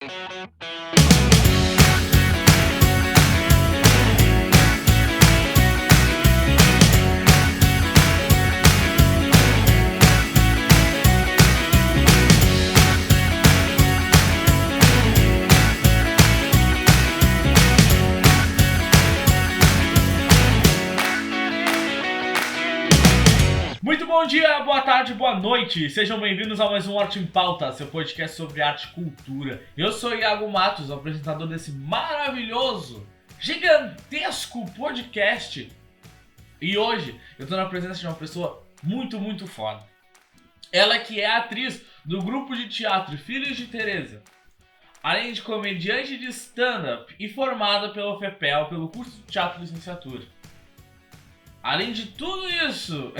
Muito bom dia, boa tarde, boa noite. Sejam bem-vindos a mais um Arte em Pauta, seu podcast sobre arte e cultura. Eu sou Iago Matos, apresentador desse maravilhoso, gigantesco podcast. E hoje eu tô na presença de uma pessoa muito foda. Ela que é atriz do grupo de teatro Filhos de Teresa, além de comediante de stand-up e formada pelo FEPEL, pelo curso de teatro licenciatura. Além de tudo isso,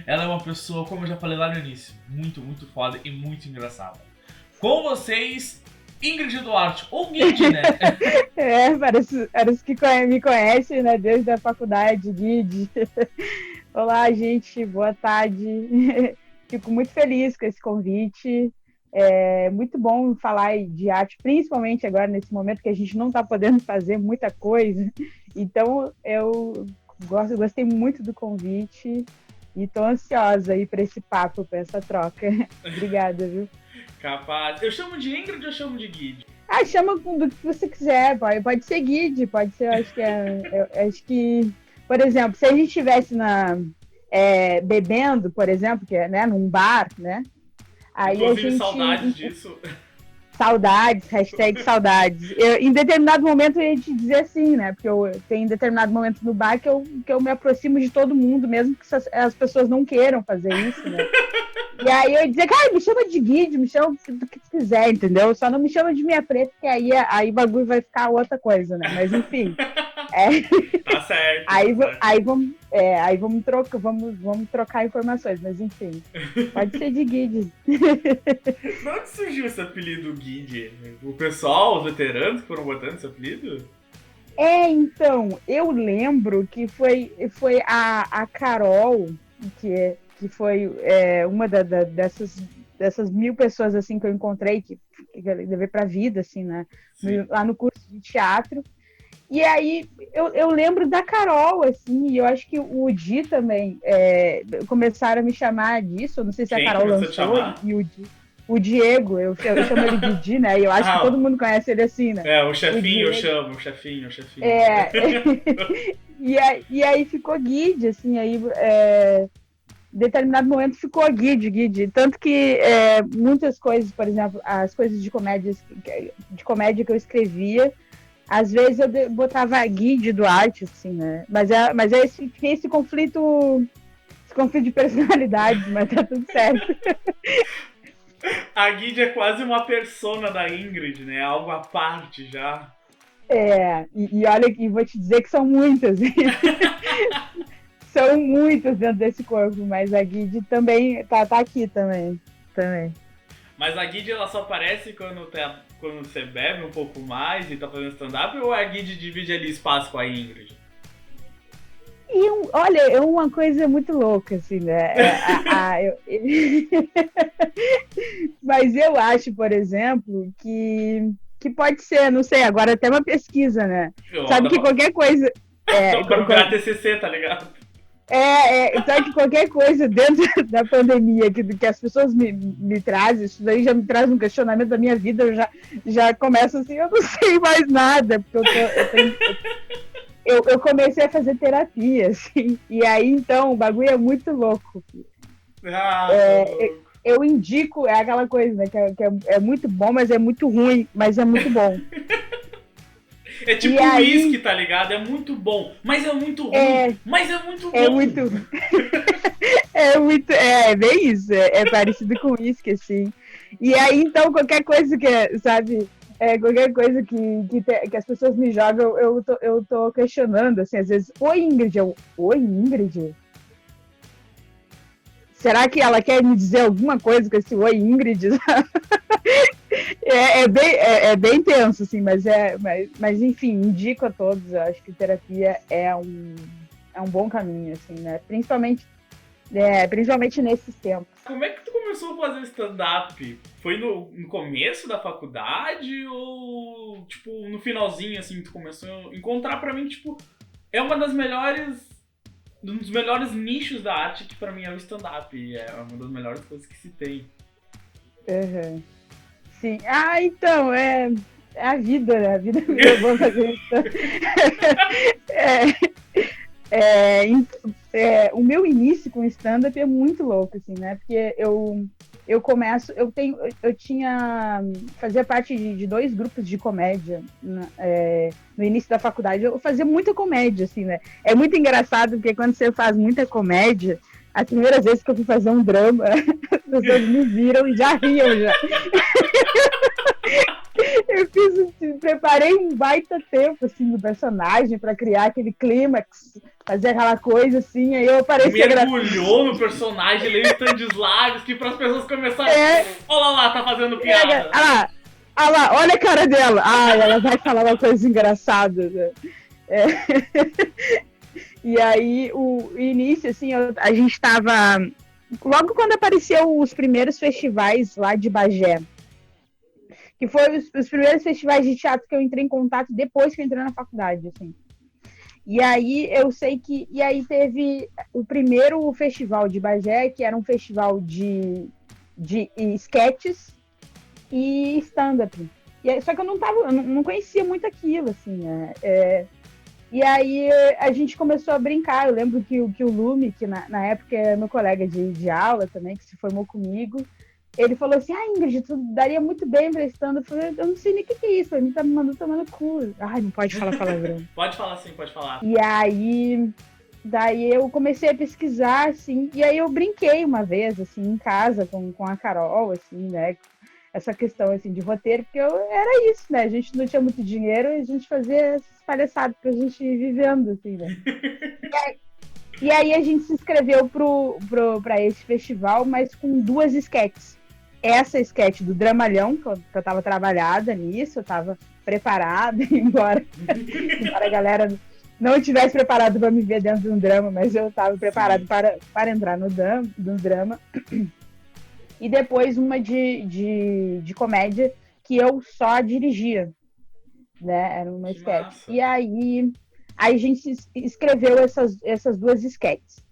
ela é uma pessoa, como eu já falei lá no início, muito foda e muito engraçada. Com vocês, Ingrid Duarte, ou Guide, né? Parece que me conhecem, né, desde a faculdade, Guide. Olá, gente, boa tarde. Fico muito feliz com esse convite. É muito bom falar de arte, principalmente agora nesse momento que a gente não está podendo fazer muita coisa. Então, eu gostei muito do convite e tô ansiosa aí para esse papo, para essa troca. Obrigada, viu? Capaz. Eu chamo de Ingrid ou eu chamo de Guide? Chama do que você quiser, pode ser Guide, pode ser, acho que, por exemplo, se a gente estivesse bebendo, por exemplo, que é, né, num bar, né? Aí inclusive, a gente... saudades disso. Saudades, hashtag saudades. Em determinado momento a gente dizer assim, né? Porque tem determinado momento no bar que eu me aproximo de todo mundo, mesmo que as pessoas não queiram fazer isso, né? E aí eu dizer, cara, me chama de Guide, me chama do que quiser, entendeu? Só não me chama de minha preta, porque aí o bagulho vai ficar outra coisa, né? Mas enfim. Tá certo. Aí vamos trocar informações, mas enfim. Pode ser de Guide. De onde surgiu esse apelido Guide? O pessoal, os veteranos que foram botando esse apelido? Então, eu lembro que foi a Carol, que foi uma dessas 1000 pessoas assim que eu encontrei, que eu levei pra vida, assim, né? Lá no curso de teatro. E aí eu lembro da Carol, assim, e eu acho que o Di também começaram a me chamar disso. Não sei se a Carol lançou, e o Diego, eu chamo ele de Di, né? E eu acho que todo mundo conhece ele assim, né? O chefinho eu chamo, o chefinho. E aí ficou Guide, assim, aí em determinado momento ficou Guide. Tanto que muitas coisas, por exemplo, as coisas de comédia que eu escrevia, às vezes eu botava Guide Duarte, assim, né? Mas tem esse conflito de personalidades, mas tá tudo certo. A Guide é quase uma persona da Ingrid, né? Algo à parte já. E olha, e vou te dizer que são muitas. São muitas dentro desse corpo, mas a Guide também tá aqui também. Mas a Guide, ela só aparece quando você bebe um pouco mais e tá fazendo stand-up, ou a Guide divide ali espaço com a Ingrid? Olha, é uma coisa muito louca, assim, né? Mas eu acho, por exemplo, que pode ser, não sei, agora até uma pesquisa, né? Sabe que qualquer coisa... pra virar TCC, tá ligado? Sabe que qualquer coisa dentro da pandemia que as pessoas me trazem, isso daí já me traz um questionamento da minha vida, eu já começo assim, eu não sei mais nada, porque eu comecei a fazer terapia, assim, e aí, então, o bagulho é muito louco. Eu indico, é aquela coisa, né, que é muito bom, mas é muito ruim, mas é muito bom. É tipo uísque, tá ligado? É muito bom, mas é muito ruim, mas é muito bom. É bem isso, é parecido com uísque, assim. E aí, então, qualquer coisa que, sabe, qualquer coisa que as pessoas me jogam, eu tô questionando, assim, às vezes, oi, Ingrid, oi, Ingrid? Será que ela quer me dizer alguma coisa com esse oi, Ingrid? É bem tenso, assim, mas enfim, indico a todos. Eu acho que terapia é um bom caminho, assim, né? Principalmente Principalmente nesses tempos. Como é que tu começou a fazer stand-up? Foi no começo da faculdade ou, tipo, no finalzinho, assim, tu começou a encontrar pra mim, tipo, é uma das melhores, um dos melhores nichos da arte que pra mim é o stand-up. E é uma das melhores coisas que se tem. Uhum. Sim. Então, é a vida, né? A vida me levou a fazer isso. O meu início com stand-up é muito louco, assim, né? Porque fazia parte de 2 grupos de comédia no início da faculdade. Eu fazia muita comédia, assim, né? É muito engraçado, porque quando você faz muita comédia, as primeiras vezes que eu fui fazer um drama, as pessoas me viram e já riam, já. Preparei um baita tempo, assim, do personagem pra criar aquele clímax, fazer aquela coisa, assim, aí eu apareci... Mergulhou no personagem, leu Stanislavski, que pras pessoas começarem... Olha lá, tá fazendo piada. Olha lá, olha a cara dela. Ela vai falar uma coisa engraçada, né? E aí, o início, assim, a gente tava... Logo quando apareceu os primeiros festivais lá de Bagé, que foram os primeiros festivais de teatro que eu entrei em contato depois que eu entrei na faculdade, assim. E aí eu sei que... E aí teve o primeiro festival de Bagé, que era um festival de sketches e stand-up. Só que eu não conhecia muito aquilo, assim, né? E aí a gente começou a brincar. Eu lembro que o Lume, que na época era meu colega de aula também, que se formou comigo, ele falou assim, Ingrid, tu daria muito bem pra stand-up. Eu falei, eu não sei nem o que é isso, pra mim tá me mandando tomar no cu. Não pode falar palavrão. Pode falar sim, pode falar. E aí, daí eu comecei a pesquisar, assim, e aí eu brinquei uma vez, assim, em casa com a Carol, assim, né, essa questão, assim, de roteiro, porque era isso, né, a gente não tinha muito dinheiro e a gente fazia essas palhaçadas pra gente ir vivendo, assim, né. E aí a gente se inscreveu pra esse festival, mas com 2 sketches. Essa sketch do Dramalhão, que eu tava trabalhada nisso, eu tava preparada, embora a galera não tivesse preparado para me ver dentro de um drama, mas eu estava preparado para entrar no drama. E depois uma de comédia que eu só dirigia, né? Era uma sketch. E aí a gente escreveu essas 2 sketches.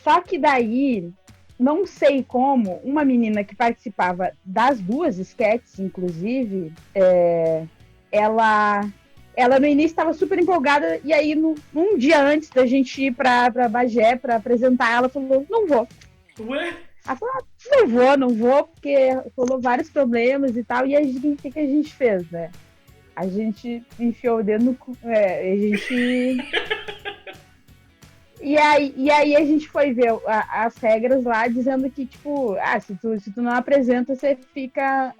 Só que daí, não sei como, uma menina que participava das 2 sketches, inclusive, ela no início estava super empolgada, e aí um dia antes da gente ir para Bagé para apresentar, ela falou, não vou. Ué? Ela falou, não vou, porque rolou vários problemas e tal, e o que a gente fez, né? A gente enfiou o dedo no cu, a gente... E aí a gente foi ver as regras lá, dizendo que, tipo, se tu não apresenta, você fica...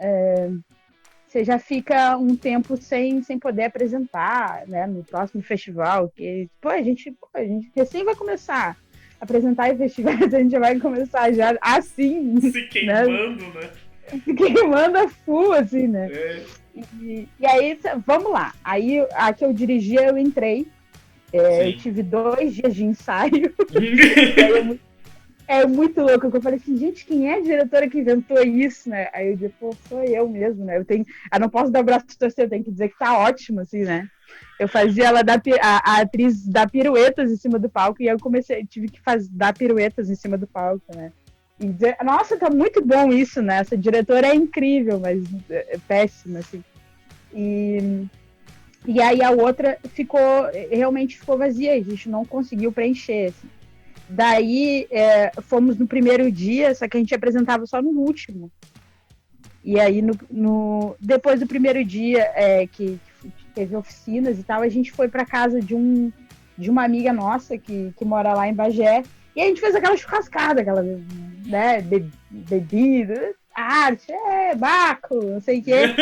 você já fica um tempo sem poder apresentar, né, no próximo festival, que, a gente recém vai começar a apresentar em festivais, a gente vai começar já assim, se queimando, né? Se queimando a full, assim, né? E aí, vamos lá. Aí, a que eu dirigia, eu entrei, eu tive 2 dias de ensaio, é muito louco, eu falei assim, gente, quem é a diretora que inventou isso, né? Aí eu disse, sou eu mesmo, né? Eu não posso dar o braço de torcer, eu tenho que dizer que tá ótimo, assim, né? Eu fazia ela a atriz dar piruetas em cima do palco, e eu tive que dar piruetas em cima do palco, né? E dizer, nossa, tá muito bom isso, né? Essa diretora é incrível, mas é péssima, assim. E aí a outra realmente ficou vazia, a gente não conseguiu preencher, assim. Daí fomos no primeiro dia, só que a gente apresentava só no último. E aí depois do primeiro dia que teve oficinas e tal, a gente foi para casa de uma amiga nossa que mora lá em Bagé, e a gente fez aquela churrascada, aquela, né, bebida, arte, baco, não sei o quê.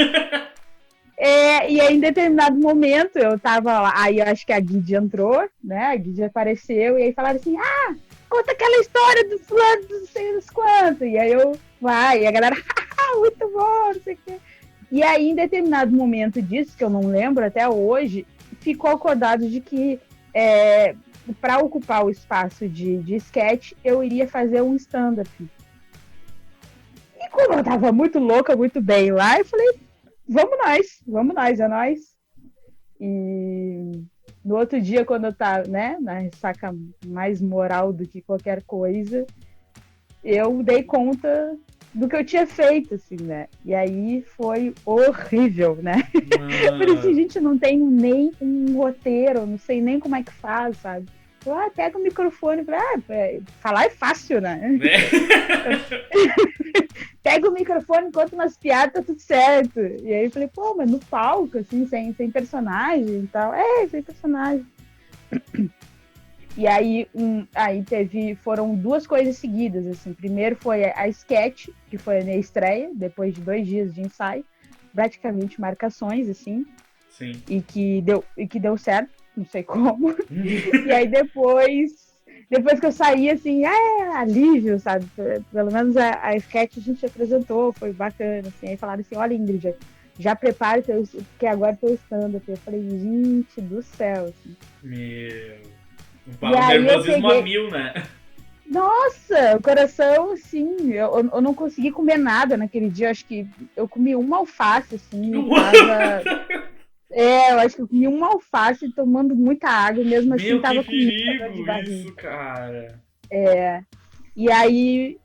E aí, em determinado momento, eu tava lá, aí eu acho que a Guide entrou, né? A Guide apareceu, e aí falaram assim, conta aquela história do fulano, não sei das quantas. E aí e a galera, muito bom, não sei o quê. E aí, em determinado momento disso, que eu não lembro até hoje, ficou acordado de que para ocupar o espaço de sketch, eu iria fazer um stand-up. E como eu tava muito louca, muito bem lá, eu falei, vamos nós, é nós. E no outro dia, quando eu tava, né, na ressaca mais moral do que qualquer coisa, eu dei conta do que eu tinha feito, assim, né? E aí foi horrível, né? Eu falei assim, gente, não tenho nem um roteiro, não sei nem como é que faz, sabe? Eu, pega o microfone, falar é fácil, né? Pega o microfone, conta umas piadas, tá tudo certo. E aí eu falei, pô, mas no palco, assim, sem personagem e tal. Sem personagem. E aí, foram duas coisas seguidas, assim. Primeiro foi a sketch, que foi a minha estreia, depois de 2 dias de ensaio, praticamente marcações, assim. Sim. E que deu certo, não sei como. E aí depois que eu saí, assim, alívio, sabe? Pelo menos a sketch a gente apresentou, foi bacana, assim. Aí falaram assim, olha, Ingrid, já prepara, porque agora tô stand-up. Eu falei, gente do céu, assim. Meu... O nervosismo a 1000, né? Nossa, o coração, sim. Eu não consegui comer nada naquele dia. Acho que eu comi uma alface, assim. Eu acho que eu comi uma alface tomando muita água, mesmo assim tava com muita dor de barriga. Isso, cara. E aí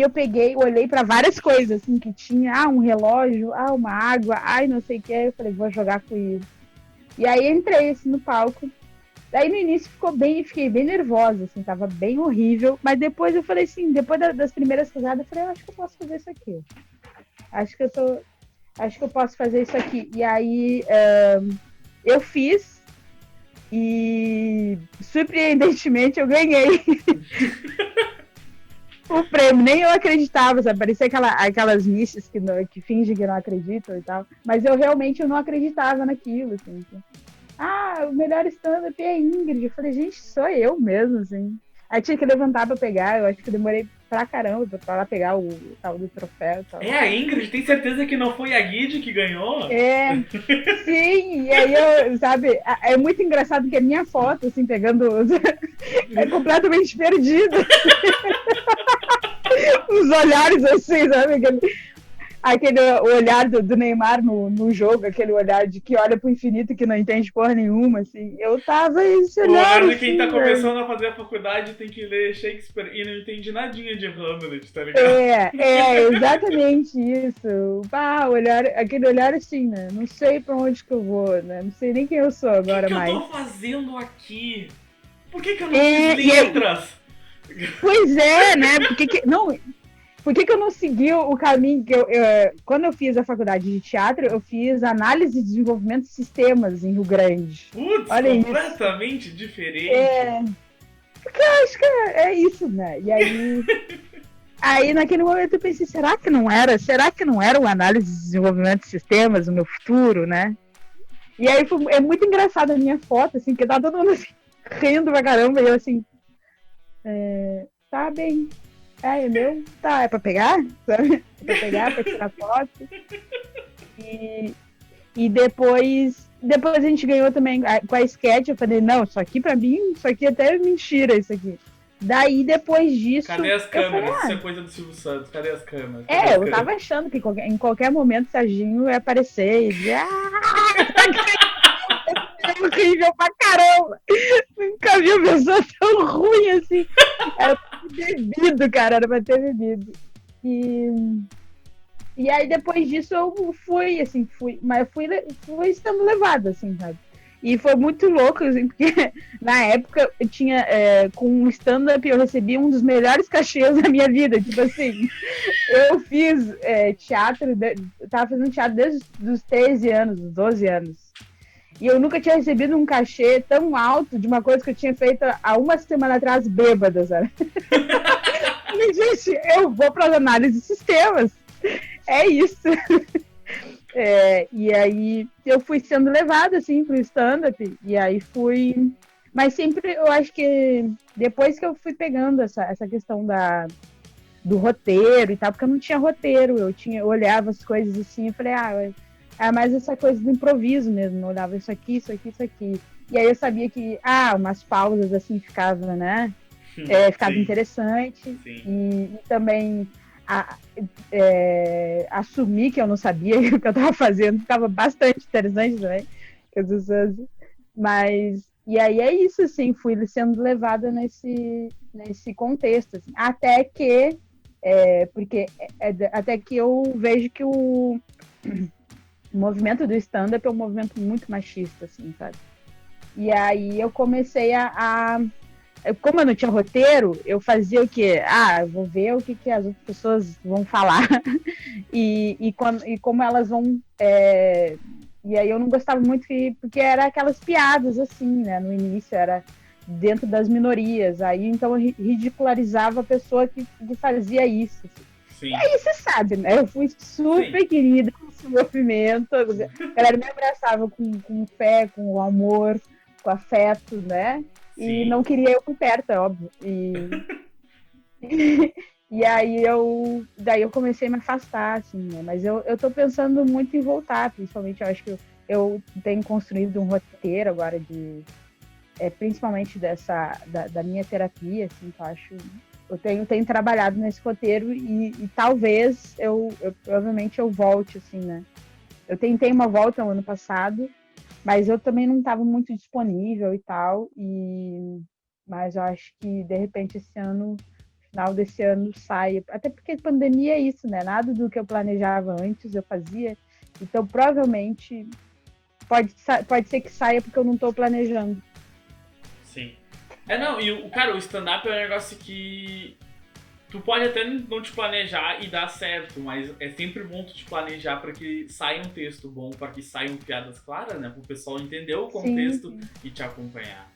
eu peguei, olhei pra várias coisas, assim, que tinha, um relógio, uma água, não sei o que. Eu falei, vou jogar com isso. E aí entrei, assim, no palco. Daí no início fiquei bem nervosa, assim, tava bem horrível. Mas depois eu falei assim, depois das primeiras risadas, eu falei, eu acho que eu posso fazer isso aqui. Acho que eu posso fazer isso aqui. E aí eu fiz e surpreendentemente eu ganhei o prêmio. Nem eu acreditava, sabe? Parecia aquelas nichas que fingem que não acreditam e tal. Mas eu realmente não acreditava naquilo, assim. O melhor stand-up é a Ingrid. Eu falei, gente, sou eu mesmo, assim. Aí tinha que levantar pra pegar, eu acho que eu demorei pra caramba pra lá pegar o tal do troféu e tal. A Ingrid, tem certeza que não foi a Guide que ganhou? Sim, e aí sabe, é muito engraçado que a minha foto, assim, pegando é completamente perdida. Os olhares, assim, sabe, aquele olhar do Neymar no jogo, aquele olhar de que olha pro infinito e que não entende porra nenhuma, assim. Eu tava esse olhar, o olhar de assim, quem tá começando a fazer a faculdade tem que ler Shakespeare e não entende nadinha de Hamlet, tá ligado? Exatamente isso. Aquele olhar assim, né? Não sei pra onde que eu vou, né? Não sei nem quem eu sou agora mais. O que eu tô fazendo aqui? Por que eu não fiz letras? Pois é, né? Por que eu não segui o caminho que quando eu fiz a faculdade de teatro, eu fiz análise e desenvolvimento de sistemas em Rio Grande. Putz, olha completamente isso. Diferente. Porque eu acho que é isso, né? E aí naquele momento eu pensei, será que não era uma análise de desenvolvimento de sistemas no meu futuro, né? E aí é muito engraçado a minha foto, assim, que tá todo mundo assim, rindo pra caramba, e eu assim, tá bem. É meu? Tá, é pra pegar? Sabe? É pra pegar, pra tirar foto. E depois a gente ganhou também com a sketch. Eu falei, não, isso aqui pra mim, isso aqui até é mentira, isso aqui. Daí, depois disso... Cadê as câmeras? Isso é coisa do Silvio Santos. Cadê as câmeras? Eu tava achando que em qualquer momento o Serginho ia aparecer e dizer... É horrível pra caramba! Nunca vi uma pessoa tão ruim assim. Era pra ter bebido, cara. Era pra ter bebido. E aí, depois disso, eu fui, assim, mas fui estando levada, assim, sabe? E foi muito louco, assim, porque na época eu tinha, com o stand-up, eu recebi um dos melhores cachês da minha vida. Tipo assim, eu fiz teatro, eu tava fazendo teatro desde os 13 anos, os 12 anos. E eu nunca tinha recebido um cachê tão alto de uma coisa que eu tinha feito há uma semana atrás, bêbada, sabe? E, gente, eu vou para as análises de sistemas. É isso. E aí eu fui sendo levada, assim, pro stand-up. E aí fui... Mas sempre, eu acho que depois que eu fui pegando essa questão do roteiro e tal, porque eu não tinha roteiro. Eu olhava as coisas assim e falei, mais essa coisa do improviso mesmo. Eu olhava isso aqui, isso aqui, isso aqui. E aí eu sabia que, umas pausas assim ficava, né? Ficava Sim, interessante. sim. E também assumir que eu não sabia o que eu estava fazendo ficava bastante interessante também. Mas, e aí é isso, assim, fui sendo levada nesse contexto, assim, até que eu vejo que o movimento do stand-up é um movimento muito machista, assim, sabe? E aí eu comecei como eu não tinha roteiro, eu fazia o quê? Eu vou ver o que as outras pessoas vão falar e como elas vão. E aí eu não gostava muito porque era aquelas piadas assim, né? No início era dentro das minorias. Aí então eu ridicularizava a pessoa que fazia isso. Assim. E Sim, aí você sabe, né? Eu fui sim, super querida com esse movimento. A galera me abraçava com fé, com amor, com afeto, né? E sim. não queria eu por perto, é óbvio. E aí daí eu comecei a me afastar, assim, né? Mas eu tô pensando muito em voltar, principalmente eu acho que eu tenho construído um roteiro agora principalmente da minha terapia, assim, que eu acho. Eu tenho trabalhado nesse roteiro e talvez provavelmente eu volte, assim, né? Eu tentei uma volta no ano passado, mas eu também não estava muito disponível e tal, mas eu acho que de repente esse ano, final desse ano, sai. Até porque pandemia é isso, né? Nada do que eu planejava antes eu fazia, então provavelmente pode ser que saia porque eu não estou planejando. Sim. Não, e cara, o stand-up é um negócio que tu pode até não te planejar e dar certo, mas é sempre bom tu te planejar para que saia um texto bom, para que saiam piadas claras, né? Para o pessoal entender o Sim, contexto sim. e te acompanhar.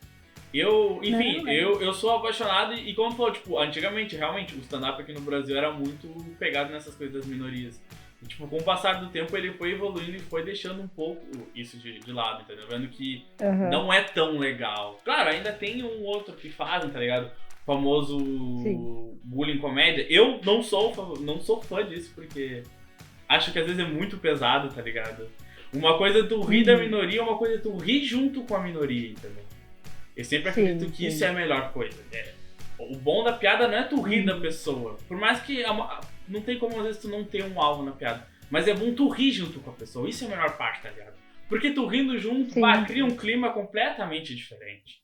Eu, enfim, Não, eu sou apaixonado e como tu falou, tipo, antigamente, realmente, o stand-up aqui no Brasil era muito pegado nessas coisas das minorias. E, tipo, com o passar do tempo ele foi evoluindo e foi deixando um pouco isso de lado, entendeu? Vendo que uhum, não é tão legal. Claro, ainda tem um outro que fazem, tá ligado? O famoso sim. bullying comédia. Eu não sou fã disso porque acho que às vezes é muito pesado, tá ligado? Uma coisa é tu rir da Uhum. minoria, uma coisa é tu rir junto com a minoria, entendeu? Eu sempre acredito Sim, que isso é sim. a melhor coisa. O bom da piada não é tu rir da Uhum. pessoa. Por mais que não tem como às vezes tu não ter um alvo na piada. Mas é bom tu rir junto com a pessoa. Isso é a melhor parte, tá ligado? Porque tu rindo junto, Sim, cria sim. um clima completamente diferente.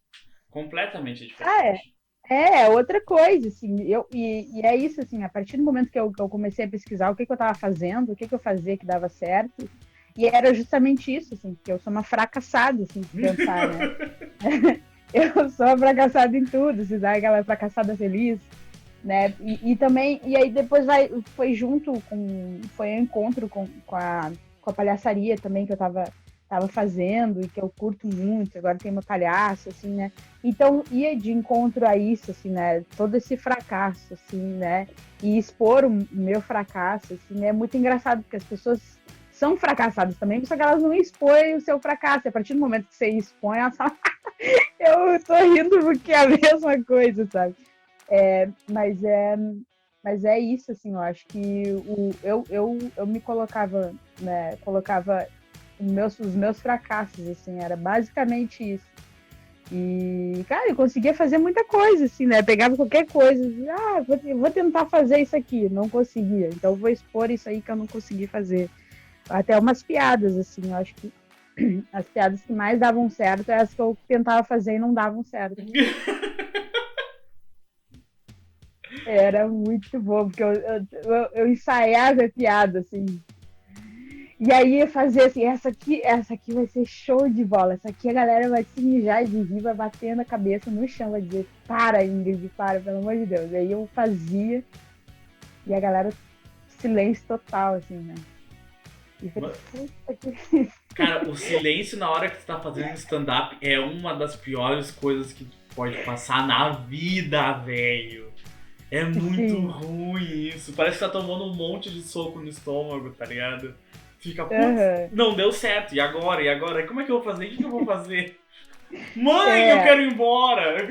Completamente Ah, é. diferente. Outra coisa, assim, e é isso, assim, a partir do momento que eu comecei a pesquisar o que eu estava fazendo, o que eu fazia que dava certo, e era justamente isso, assim, que eu sou uma fracassada, assim, se pensar, né? Eu sou uma fracassada em tudo, se dá aquela fracassada feliz, né? E também, e aí depois foi junto foi um encontro com a palhaçaria também que eu tava fazendo e que eu curto muito, agora tem uma palhaça, assim, né? Então ia de encontro a isso, assim, né? Todo esse fracasso, assim, né? E expor o meu fracasso, assim, é muito engraçado, porque as pessoas são fracassadas também, só que elas não expõem o seu fracasso. E a partir do momento que você expõe, elas falam, eu tô rindo porque é a mesma coisa, sabe? É, mas é isso, assim, eu acho que eu me colocava, né, colocava os meus fracassos, assim, era basicamente isso. E, cara, eu conseguia fazer muita coisa, assim, né? Pegava qualquer coisa, vou tentar fazer isso aqui, não conseguia. Então vou expor isso aí que eu não consegui fazer. Até umas piadas, assim, eu acho que as piadas que mais davam certo eram as que eu tentava fazer e não davam certo. Era muito bom, porque eu ensaiava a piada, assim. E aí ia fazer assim, essa aqui vai ser show de bola. Essa aqui a galera vai se mijar de rir, vai batendo a cabeça no chão, vai dizer, para, Ingrid, para, pelo amor de Deus. Aí eu fazia e a galera, silêncio total, assim, né? E falei, puta que. Cara, o silêncio na hora que tu tá fazendo stand-up é uma das piores coisas que tu pode passar na vida, velho. É muito Sim. ruim isso. Parece que tá tomando um monte de soco no estômago, tá ligado? Fica, putz, Uhum. não deu certo. E agora? E agora? Como é que eu vou fazer? O que eu vou fazer? Mãe, eu É, quero ir embora!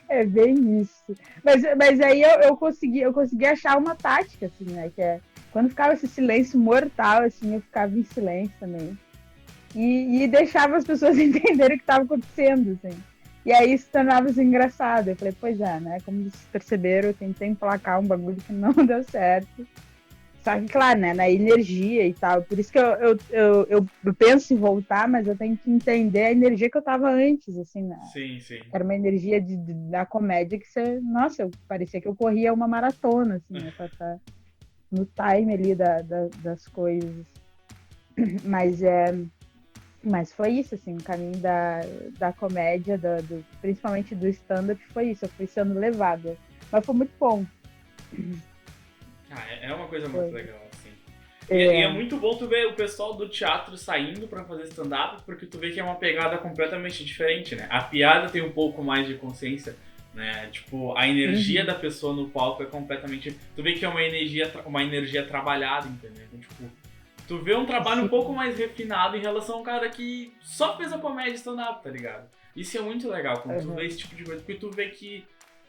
é bem isso. Mas aí eu consegui achar uma tática, assim, né? Que é quando ficava esse silêncio mortal, assim, eu ficava em silêncio também. e deixava as pessoas entenderem o que estava acontecendo, assim. E aí se tornava assim, engraçado. Eu falei, pois é, né? Como vocês perceberam, eu tentei emplacar um bagulho que não deu certo. Só que, claro, né, na energia e tal. Por isso que eu penso em voltar, mas eu tenho que entender a energia que eu tava antes, assim, né? Sim, sim. Era uma energia da comédia que você... Nossa, parecia que eu corria uma maratona, assim, né? Pra estar no time ali das coisas. Mas, mas foi isso, assim, o caminho da comédia, principalmente do stand-up, foi isso. Eu fui sendo levada. Mas foi muito bom. É uma coisa muito legal, assim. E é muito bom tu ver o pessoal do teatro saindo pra fazer stand-up, porque tu vê que é uma pegada completamente diferente, né? A piada tem um pouco mais de consciência, né? Tipo, a energia da pessoa no palco é completamente... Tu vê que é uma energia trabalhada, entendeu? Então, tipo, tu vê um trabalho um pouco mais refinado em relação a um cara que só fez a comédia stand-up, tá ligado? Isso é muito legal, quando tu vê esse tipo de coisa, porque tu vê que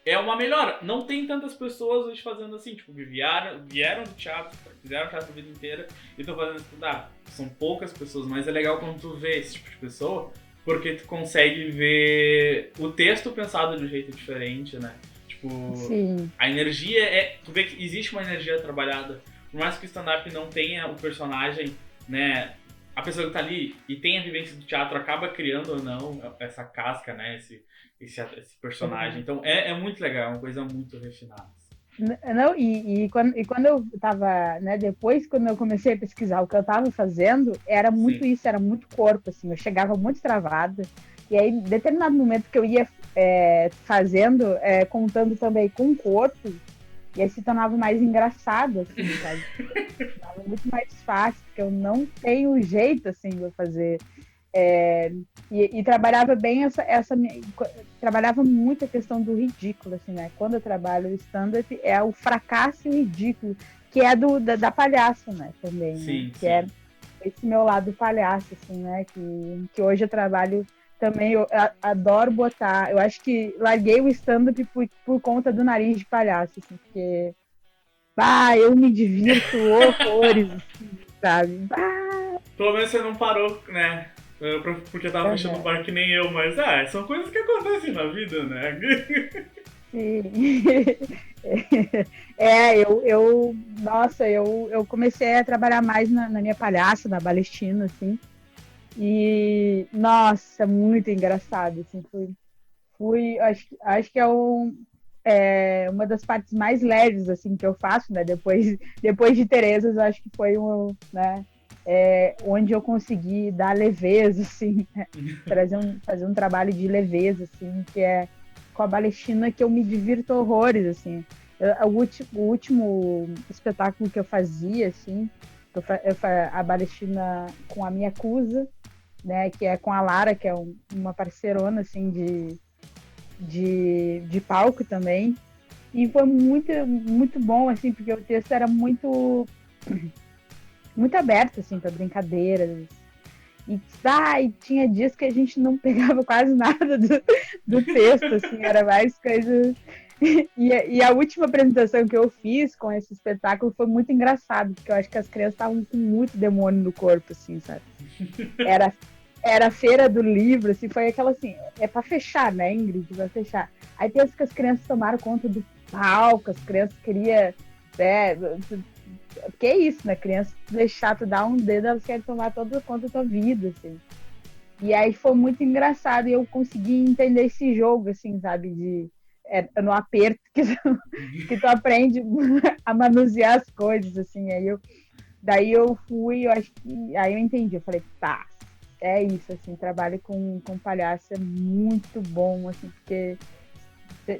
é uma melhora. Não tem tantas pessoas hoje fazendo assim, tipo, que vieram do teatro, fizeram teatro a vida inteira e estão fazendo stand-up. São poucas pessoas, mas é legal quando tu vê esse tipo de pessoa, porque tu consegue ver o texto pensado de um jeito diferente, né? Tipo, a energia tu vê que existe uma energia trabalhada. Por mais que o stand-up não tenha o personagem, né? A pessoa que tá ali e tem a vivência do teatro acaba criando ou não essa casca, né? Esse personagem. Então é muito legal, é uma coisa muito refinada. Não, quando eu tava, né, depois quando eu comecei a pesquisar o que eu tava fazendo, era muito isso, era muito corpo, assim, eu chegava muito travada, e aí, em determinado momento que eu ia fazendo, contando também com o corpo, e aí se tornava mais engraçado, assim, sabe? Tornava muito mais fácil, porque eu não tenho jeito, assim, de eu fazer. E trabalhava bem trabalhava muito a questão do ridículo, assim, né? Quando eu trabalho o stand-up, é o fracasso e o ridículo, que é da palhaça, né? Também, sim, né? Que é esse meu lado palhaço, assim, né? Que hoje eu trabalho também, eu adoro botar. Eu acho que larguei o stand-up por conta do nariz de palhaço, assim, porque eu me divirto horrores, assim, sabe? Pelo menos você não parou, né? Porque eu tava fechando o bar que nem eu, mas são coisas que acontecem na vida, né? Sim. Nossa, eu comecei a trabalhar mais na minha palhaça, na Balestina, assim. E, nossa, muito engraçado, assim. Acho que uma das partes mais leves, assim, que eu faço, né? Depois de Terezas, eu acho que foi né? Onde eu consegui dar leveza, assim, né? Fazer um trabalho de leveza, assim, que é com a Balestina, que eu me divirto horrores, assim. O último espetáculo que eu fazia, assim, a Balestina com a minha Cusa, né, que é com a Lara, que é uma parceirona, assim, de palco também. E foi muito, muito bom, assim, porque o texto era muito aberto, assim, para brincadeiras. E tinha dias que a gente não pegava quase nada do texto, assim, era mais coisas. E a última apresentação que eu fiz com esse espetáculo foi muito engraçado, porque eu acho que as crianças estavam com muito demônio no corpo, assim, sabe? Era a feira do livro, assim, foi aquela assim, é para fechar, né, Ingrid? Vai fechar. Aí pensa que as crianças tomaram conta do palco, as crianças queriam. Porque é isso, né? Criança deixar tu dar um dedo, elas querem tomar toda conta da tua vida, assim. E aí foi muito engraçado e eu consegui entender esse jogo, assim, sabe? No aperto que tu aprende a manusear as coisas, assim. Daí eu fui, aí eu entendi, eu falei, tá, é isso, assim, trabalho com palhaço é muito bom, assim, porque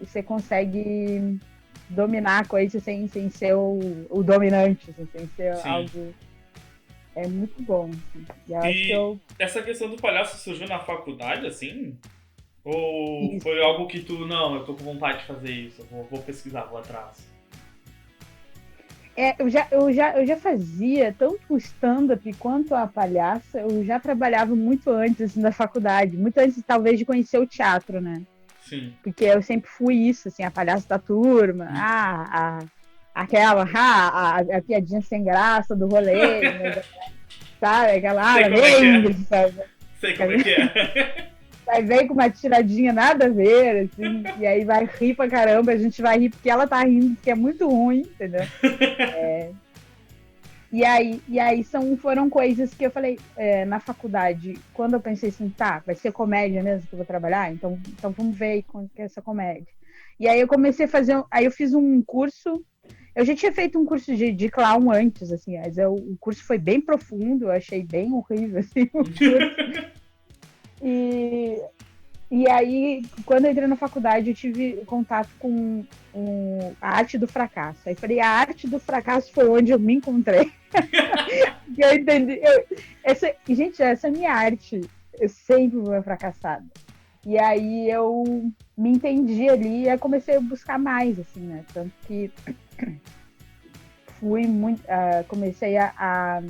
você consegue dominar a coisa sem ser o dominante, assim, sem ser algo... É muito bom, assim. Essa questão do palhaço surgiu na faculdade, assim? Ou isso. foi algo que eu tô com vontade de fazer isso, vou pesquisar, vou atrás? Eu já fazia tanto o stand-up quanto a palhaça, eu já trabalhava muito antes assim, da faculdade, muito antes talvez de conhecer o teatro, né? Sim. Porque eu sempre fui isso, assim, a palhaça da turma, aquela, a piadinha sem graça do rolê, sabe? Aquela Sei como é que é. sabe? Sei como é que é. Aí vem com uma tiradinha nada a ver, assim, e aí vai rir pra caramba, a gente vai rir porque ela tá rindo, porque é muito ruim, entendeu? E aí foram coisas que eu falei na faculdade, quando eu pensei assim, tá, vai ser comédia mesmo que eu vou trabalhar, então vamos ver com que é essa comédia. E aí eu comecei a fazer, aí eu fiz um curso, eu já tinha feito um curso de clown antes, assim, mas o curso foi bem profundo, eu achei bem horrível, assim, o curso. E aí, quando eu entrei na faculdade, eu tive contato com a arte do fracasso. Aí falei, a arte do fracasso foi onde eu me encontrei. E eu entendi. Gente, essa é a minha arte. Eu sempre vou fracassada. E aí eu me entendi ali e aí comecei a buscar mais, assim, né? Tanto que fui muito. Comecei a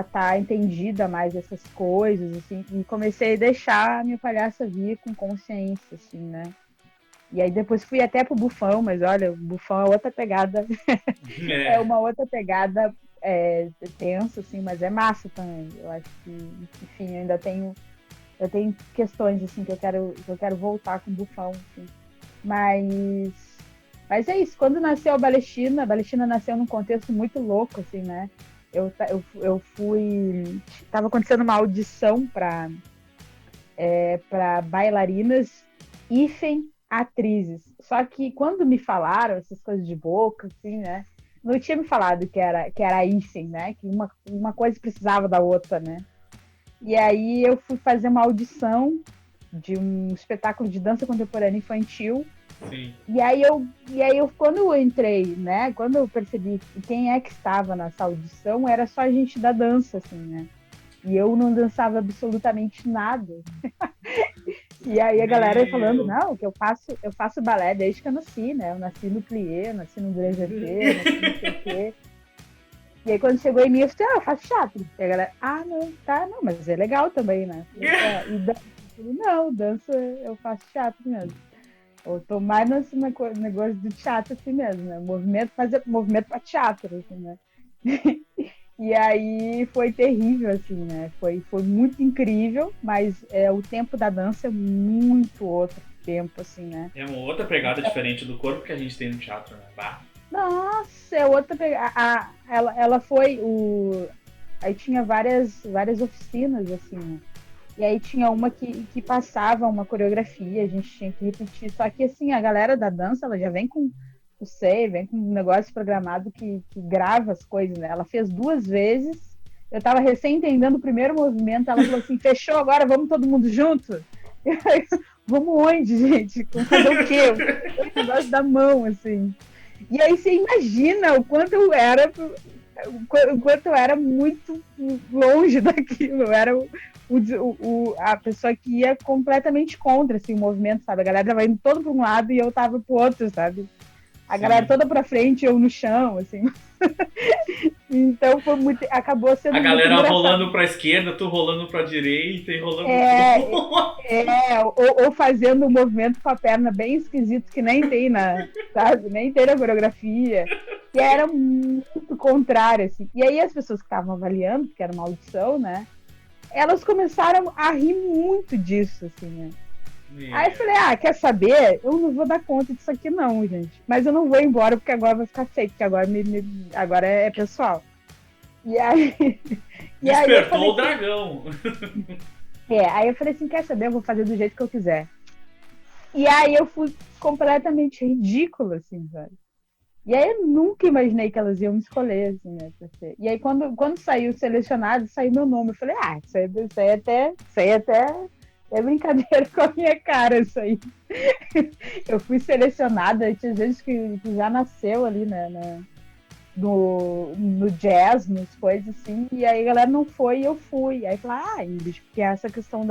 estar entendida mais essas coisas, assim, e comecei a deixar a minha palhaça vir com consciência, assim, né? E aí depois fui até pro Bufão, mas olha, o Bufão é outra pegada, é uma outra pegada tensa, assim, mas é massa também. Eu acho que, enfim, eu tenho questões, assim, que eu quero voltar com o Bufão, assim. Mas é isso, quando nasceu a Balestina nasceu num contexto muito louco, assim, né? Eu fui. Tava acontecendo uma audição para bailarinas hífen atrizes. Só que quando me falaram essas coisas de boca, assim, né? Não tinha me falado que era hífen, né? Que uma coisa precisava da outra, né? E aí eu fui fazer uma audição de um espetáculo de dança contemporânea infantil. Sim. E aí eu, quando eu entrei, né? Quando eu percebi quem é que estava nessa audição, era só a gente da dança, assim, né? E eu não dançava absolutamente nada. E aí a galera falando, não, que eu faço balé desde que eu nasci, né? Eu nasci no plié, nasci no grande-jeté, nasci no não sei o quê. E aí quando chegou em mim, eu falei, eu faço teatro. E a galera, não, mas é legal também, né? Não, dança eu faço teatro mesmo. Eu tô mais nesse negócio do teatro assim mesmo, né? Fazer movimento pra teatro, assim, né? E aí foi terrível, assim, né? Foi muito incrível, mas o tempo da dança é muito outro tempo, assim, né? É uma outra pegada diferente do corpo que a gente tem no teatro, né? Bah. Nossa, é outra pegada. Ela foi Aí tinha várias oficinas, assim, né? E aí tinha uma que passava uma coreografia, a gente tinha que repetir. Só que, assim, a galera da dança, ela já vem com vem com um negócio programado que grava as coisas, né? Ela fez 2 vezes, eu tava recém entendendo o primeiro movimento, ela falou assim, fechou, agora vamos todo mundo junto? Aí, vamos onde, gente? Vamos fazer o quê? O negócio da mão, assim. E aí você imagina o quanto eu era muito longe daquilo, eu era a pessoa que ia completamente contra assim, o movimento, sabe? A galera tava indo todo para um lado e eu tava pro outro, sabe? A galera toda pra frente, eu no chão, assim. Então acabou sendo a galera muito rolando pra esquerda, tu rolando pra direita e rolando ou fazendo um movimento com a perna bem esquisito que nem tem sabe? Nem tem na coreografia. E era muito contrário, assim. E aí as pessoas que estavam avaliando, porque era uma audição, né? Elas começaram a rir muito disso, assim, né? Aí eu falei, quer saber? Eu não vou dar conta disso aqui não, gente. Mas eu não vou embora porque agora vai ficar feio, porque agora, agora é pessoal. E aí... Despertou o dragão. Aí eu falei assim, quer saber? Eu vou fazer do jeito que eu quiser. E aí eu fui completamente ridícula, assim, sabe? E aí eu nunca imaginei que elas iam me escolher, assim, né? E aí quando saiu selecionado, saiu meu nome. Eu falei, isso aí até é brincadeira com a minha cara, isso aí. Eu fui selecionada, tinha gente que já nasceu ali, né? No jazz, nas coisas assim, e aí a galera não foi e eu fui. Aí falei, Ingrid, porque é essa questão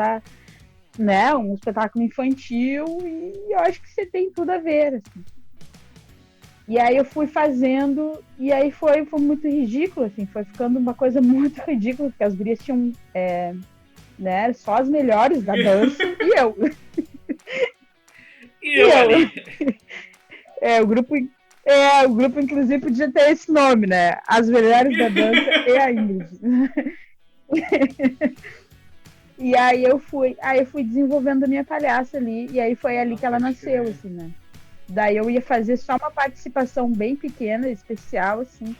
né, um espetáculo infantil e eu acho que você tem tudo a ver, assim. E aí eu fui fazendo, e aí foi muito ridículo, assim, foi ficando uma coisa muito ridícula, porque as gurias tinham, né, só as melhores da dança, e eu. E eu ali. O grupo O grupo, inclusive, podia ter esse nome, né? As Mulheres da Dança e a Ingrid. E aí eu fui desenvolvendo a minha palhaça ali, e aí foi ali Ah, que ela pode nasceu, crer. assim, né? Daí eu ia fazer só uma participação bem pequena, especial, assim.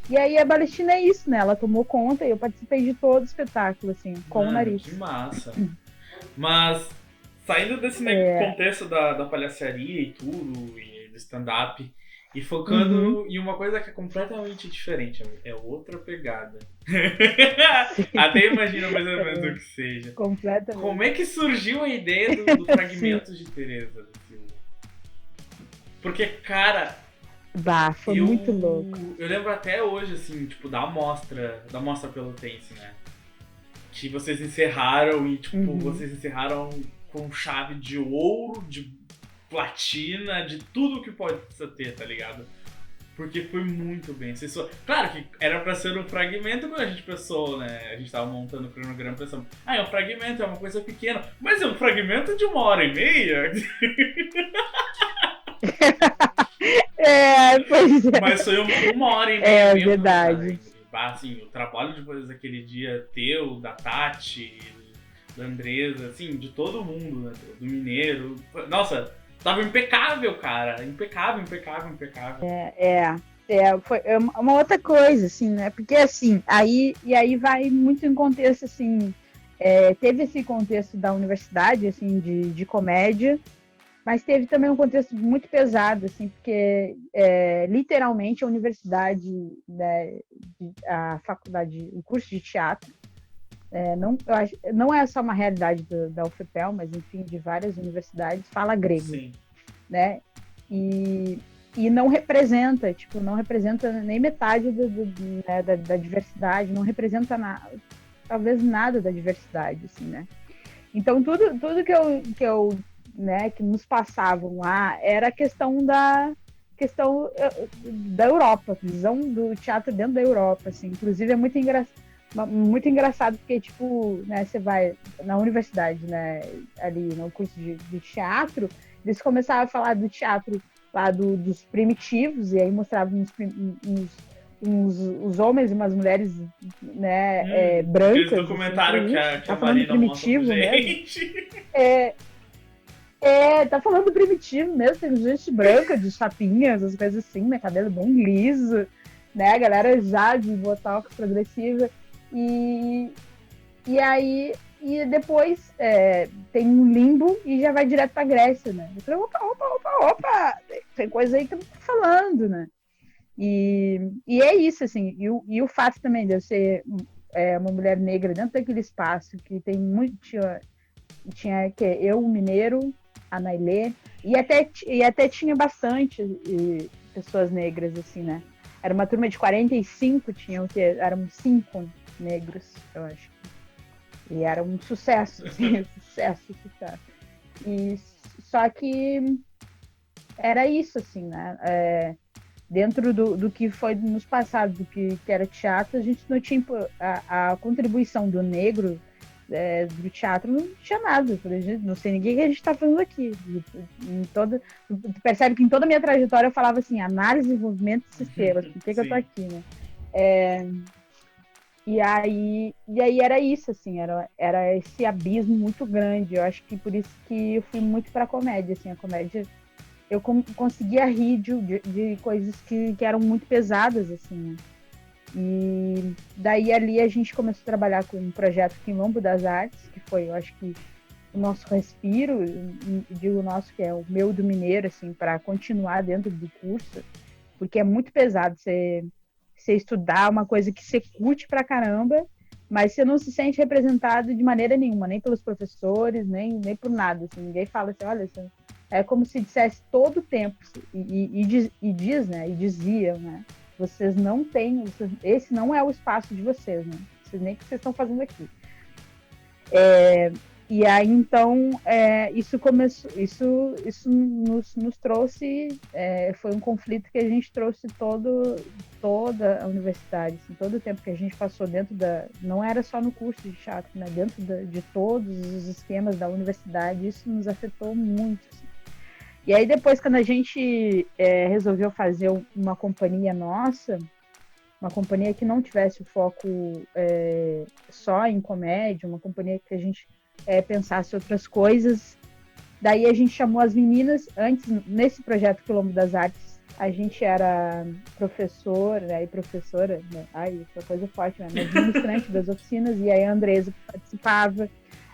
E aí a Balestina é isso, né? Ela tomou conta e eu participei de todo o espetáculo, assim, com o Mano, nariz. que massa. Mas, saindo desse É, contexto da palhaçaria e tudo, e do stand-up, e uhum, focando em uma coisa que é completamente diferente, é outra pegada. sim, Até imagino mais ou menos o que seja. Como completamente. é que surgiu a ideia do Sim. Fragmentos de Teresa do Silva? Porque, cara, Bah, foi eu, muito louco. eu lembro até hoje, assim, tipo, da mostra pelotense, né? Que vocês encerraram e, tipo, Uhum. vocês encerraram com chave de ouro, de platina, de tudo que pode ter, tá ligado? Porque foi muito bem. Claro que era pra ser um fragmento quando a gente pensou, né? A gente tava montando o cronograma pensando, é um fragmento, é uma coisa pequena. Mas é um fragmento de 1h30. Pois é. Mas foi uma hora e meia É mesmo, cara. verdade. E, assim, o trabalho de vocês aquele dia teu, da Tati, da Andresa, assim, de todo mundo, né? Do Mineiro. Nossa, tava impecável, cara. Impecável, impecável, impecável. Foi uma outra coisa, assim, né? Porque, assim, aí vai muito em contexto, assim, teve esse contexto da universidade, assim, de comédia, mas teve também um contexto muito pesado, assim, porque, literalmente, a universidade, né, a faculdade, o curso de teatro, não é só uma realidade da UFPEL, mas, enfim, de várias universidades, fala grego, Sim. né? E, e não representa, tipo, não representa nem metade né, da diversidade, não representa talvez nada da diversidade, assim, né? Então tudo né, que nos passavam lá era a questão da Europa, visão do teatro dentro da Europa, assim. Inclusive é muito engraçado porque, tipo, né, você vai na universidade, né, ali no curso de teatro, eles começavam a falar do teatro lá dos primitivos, e aí mostravam os homens e umas mulheres, né, Aqueles brancas, assim, eu documentários falei, que ixi, que a tá falando do Marina mostra pra primitivo mesmo? gente. É, tá falando do primitivo mesmo, tem gente branca, de chapinhas, as coisas assim, né, cabelo bem liso, né, a galera já de botox progressiva, e, e aí, e depois tem um limbo e já vai direto pra Grécia, né? Eu falei, opa, tem coisa aí que eu não tô falando, né? E é isso, assim, e o fato também de eu ser uma mulher negra dentro daquele espaço que tem muito. Tinha que eu, o Mineiro, a Nailê, e até tinha bastante pessoas negras, assim, né? Era uma turma de 45, tinham que eram 5 negros, eu acho. E era um sucesso, assim, sucesso. E só que era isso, assim, né? Dentro do que foi nos passados, do que era teatro, a gente não tinha a contribuição do negro do teatro, não tinha nada. Não sei ninguém que a gente está fazendo aqui. Tu percebe que em toda a minha trajetória eu falava assim, análise, desenvolvimento de sistemas, por que eu tô Sim. aqui, né? E aí era isso, assim, era esse abismo muito grande. Eu acho que por isso que eu fui muito pra comédia, assim, a comédia eu conseguia rir de coisas que eram muito pesadas, assim, né? E daí ali a gente começou a trabalhar com um projeto Quilombo das Artes, que foi, eu acho que, o nosso respiro, digo o nosso, que é o meu do Mineiro, assim, para continuar dentro do curso, porque é muito pesado você estudar uma coisa que você curte pra caramba, mas você não se sente representado de maneira nenhuma, nem pelos professores, nem por nada. Assim, ninguém fala assim, olha, é como se dissesse todo o tempo, diz, né, e dizia, né, vocês não têm, esse não é o espaço de vocês, né, vocês nem o que vocês estão fazendo aqui. E aí, então, isso começou, isso nos trouxe, foi um conflito que a gente trouxe toda a universidade, assim, todo o tempo que a gente passou dentro não era só no curso de teatro, né, dentro de todos os esquemas da universidade, isso nos afetou muito, assim. E aí depois, quando a gente resolveu fazer uma companhia nossa, uma companhia que não tivesse o foco só em comédia, uma companhia que a gente pensasse outras coisas, daí a gente chamou as meninas, antes, nesse projeto Quilombo das Artes, a gente era professor, né, e professora, né, ai, essa coisa forte, né, mas ministrante das oficinas, e aí a Andresa participava,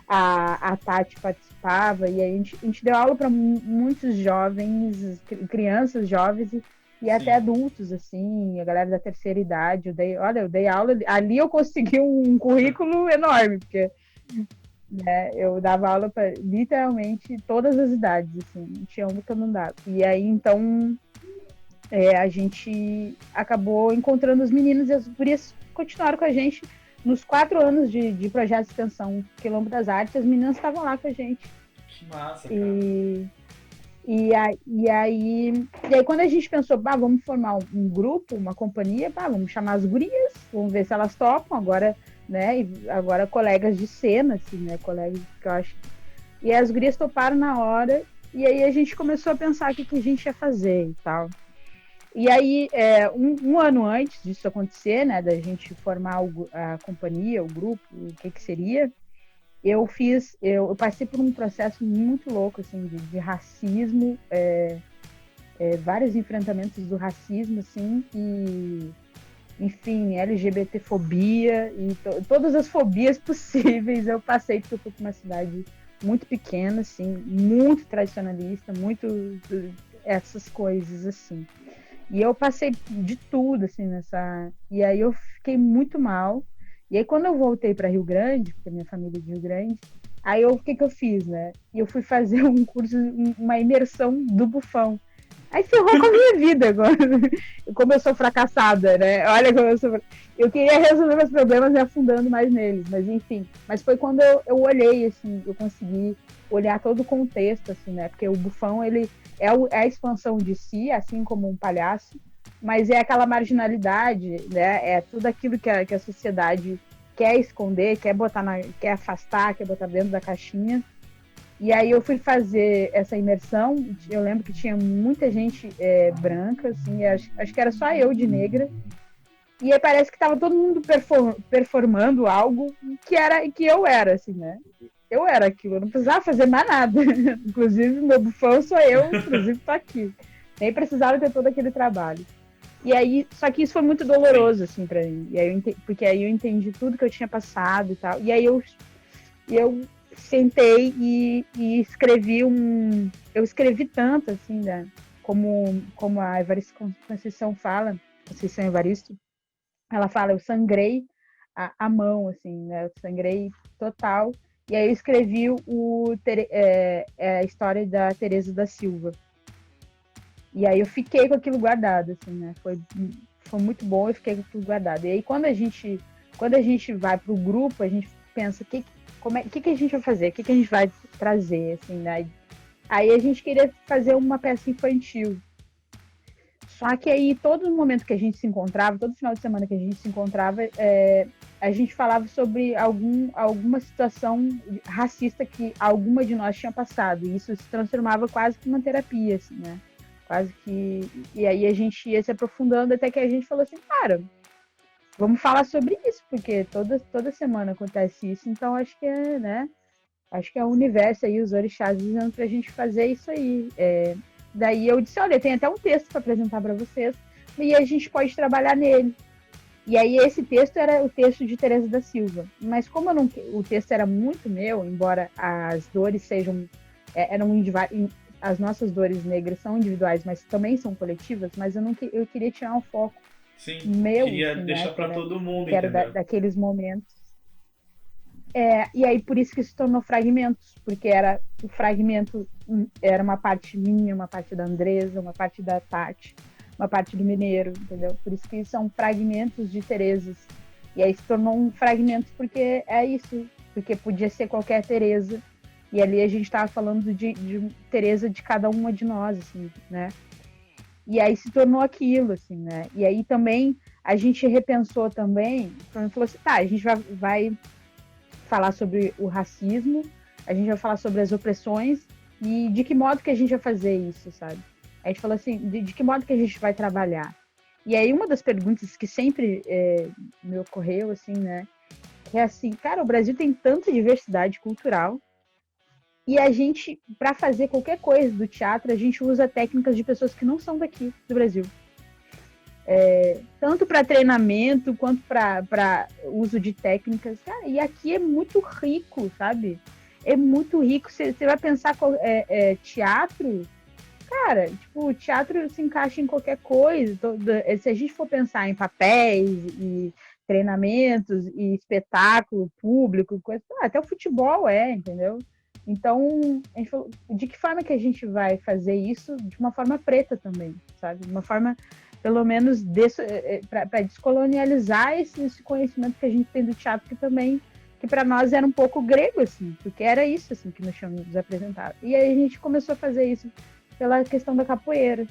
a Tati participava, e aí a gente deu aula para muitos jovens, crianças jovens e até adultos, assim, a galera da terceira idade. Eu dei aula, ali eu consegui um currículo enorme, porque né, eu dava aula para literalmente todas as idades, assim, não tinha uma que eu não dava. E aí, então, a gente acabou encontrando os meninos e as gurias continuaram com a gente nos 4 anos de projeto de extensão Quilombo das Artes, as meninas estavam lá com a gente. Que massa, cara. E aí, quando a gente pensou, vamos formar um grupo, uma companhia, vamos chamar as gurias, vamos ver se elas topam agora, né? E agora colegas de cena, assim, né? Colegas que eu acho. E as gurias toparam na hora, e aí a gente começou a pensar o que a gente ia fazer e tal. E aí, um ano antes disso acontecer, né, da gente formar a companhia, o grupo, o que seria, eu passei por um processo muito louco, assim, de racismo, vários enfrentamentos do racismo, assim, e, enfim, LGBTfobia e todas as fobias possíveis eu passei, porque eu fui para uma cidade muito pequena, assim, muito tradicionalista, muito essas coisas, assim. E eu passei de tudo, assim, E aí eu fiquei muito mal. E aí quando eu voltei para Rio Grande, porque minha família é de Rio Grande, aí o que eu fiz, né? E eu fui fazer um curso, uma imersão do Bufão. Aí ferrou com a minha vida agora. Como eu sou fracassada, né? Olha como eu sou. Eu queria resolver meus problemas me afundando mais neles, mas enfim. Mas foi quando eu olhei, assim, eu consegui olhar todo o contexto, assim, né? Porque o Bufão, ele é a expansão de si, assim como um palhaço, mas é aquela marginalidade, né? É tudo aquilo que a sociedade quer esconder, quer afastar, quer botar dentro da caixinha. E aí eu fui fazer essa imersão, eu lembro que tinha muita gente branca, assim, acho que era só eu de negra, e aí parece que estava todo mundo performando algo que eu era, assim, né? Eu era aquilo, eu não precisava fazer mais nada. Inclusive, meu bufão sou eu, inclusive tô aqui. Nem precisava ter todo aquele trabalho. E aí, só que isso foi muito doloroso, assim, pra mim. E aí porque aí eu entendi tudo que eu tinha passado e tal. E aí eu sentei e escrevi eu escrevi tanto, assim, né? Como a Evaristo Conceição fala, Conceição Evaristo, ela fala, eu sangrei a mão, assim, né? Eu sangrei total. E aí eu escrevi a história da Teresa da Silva. E aí eu fiquei com aquilo guardado, assim, né? Foi muito bom, eu fiquei com aquilo guardado. E aí quando a gente vai pro grupo, a gente pensa, o que a gente vai fazer? O que a gente vai trazer, assim, né? Aí a gente queria fazer uma peça infantil. Só que aí, todo momento que a gente se encontrava, todo final de semana que a gente se encontrava, a gente falava sobre alguma situação racista que alguma de nós tinha passado. E isso se transformava quase que uma terapia, assim, né? Quase que... E aí a gente ia se aprofundando até que a gente falou assim, cara, vamos falar sobre isso, porque toda semana acontece isso, então acho que né? Acho que é o universo aí, os orixás dizendo pra gente fazer isso aí. Daí eu disse, olha, tem até um texto para apresentar para vocês, e a gente pode trabalhar nele. E aí esse texto era o texto de Teresa da Silva. Mas como o texto era muito meu, embora as dores as nossas dores negras são individuais, mas também são coletivas, mas eu queria tirar um foco meu. Queria assim, deixar né, para todo mundo, que era daqueles momentos. E aí por isso que se tornou fragmentos, porque o fragmento era uma parte minha, uma parte da Andresa, uma parte da Tati, uma parte do Mineiro, entendeu? Por isso que são fragmentos de Terezas. E aí se tornou um fragmento porque é isso, porque podia ser qualquer Teresa. E ali a gente estava falando de Teresa de cada uma de nós, assim, né? E aí se tornou aquilo, assim, né? E aí também a gente repensou também, falou assim, tá, a gente vai falar sobre o racismo, a gente vai falar sobre as opressões, E de que modo que a gente vai fazer isso, sabe? A gente falou assim, de que modo que a gente vai trabalhar? E aí uma das perguntas que sempre me ocorreu, assim, né? É assim, cara, o Brasil tem tanta diversidade cultural e a gente, para fazer qualquer coisa do teatro, a gente usa técnicas de pessoas que não são daqui do Brasil. Tanto para treinamento quanto para uso de técnicas. Cara, e aqui é muito rico, sabe? É muito rico. Você vai pensar teatro, cara, tipo, o teatro se encaixa em qualquer coisa. Se a gente for pensar em papéis e treinamentos e espetáculo público, coisa, até o futebol entendeu? Então, a gente falou, de que forma que a gente vai fazer isso de uma forma preta também, sabe? De uma forma, pelo menos, para descolonializar esse conhecimento que a gente tem do teatro, que para nós era um pouco grego, assim, porque era isso, assim, que nos apresentava. E aí a gente começou a fazer isso pela questão da capoeira.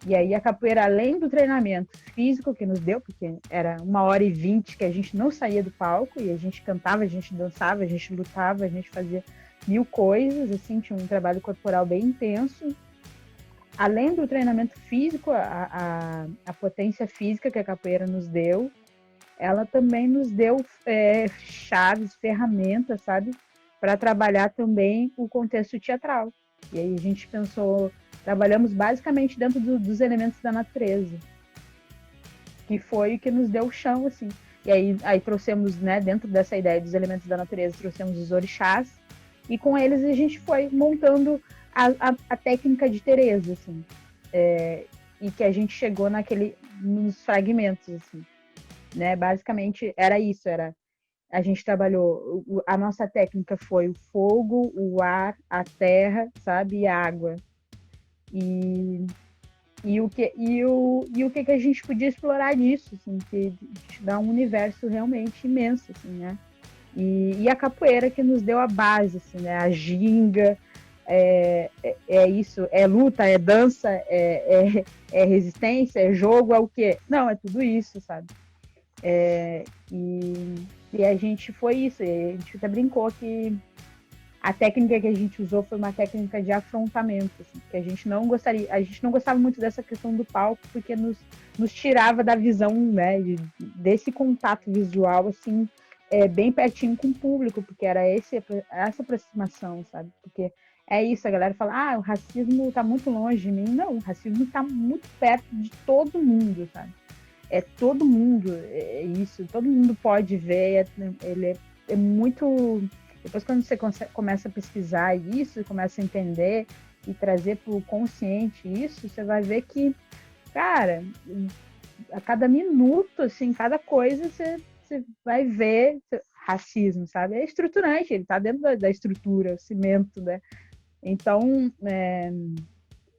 E aí a capoeira, além do treinamento físico que nos deu, porque era 1h20 que a gente não saía do palco, e a gente cantava, a gente dançava, a gente lutava, a gente fazia 1000 coisas, assim, tinha um trabalho corporal bem intenso. Além do treinamento físico, a potência física que a capoeira nos deu, ela também nos deu chaves, ferramentas, sabe? Para trabalhar também o contexto teatral. E aí a gente pensou, trabalhamos basicamente dentro dos elementos da natureza, que foi o que nos deu o chão, assim. E aí trouxemos, né, dentro dessa ideia dos elementos da natureza, trouxemos os orixás, e com eles a gente foi montando a técnica de Teresa, assim. E que a gente chegou nos fragmentos, assim. Né? Basicamente era isso, a gente trabalhou, a nossa técnica foi o fogo, o ar, a terra, sabe, e a água. E o que a gente podia explorar disso, assim, que dá um universo realmente imenso, assim, né? E a capoeira que nos deu a base, assim, né? A ginga, isso, é luta, é dança, é resistência, é jogo, é o quê? Não, é tudo isso, sabe? E a gente foi isso, a gente até brincou que a técnica que a gente usou foi uma técnica de afrontamento, assim, que a gente não gostava muito dessa questão do palco, porque nos tirava da visão, né, desse contato visual, assim, bem pertinho com o público, porque era essa aproximação, sabe? Porque é isso, a galera fala, o racismo tá muito longe de mim. Não, o racismo tá muito perto de todo mundo, sabe? Todo mundo, isso, todo mundo pode ver, ele é muito... Depois quando você começa a pesquisar isso, começa a entender e trazer para o consciente isso, você vai ver que, cara, a cada minuto, assim, cada coisa você vai ver racismo, sabe? É estruturante, ele está dentro da estrutura, o cimento, né? Então,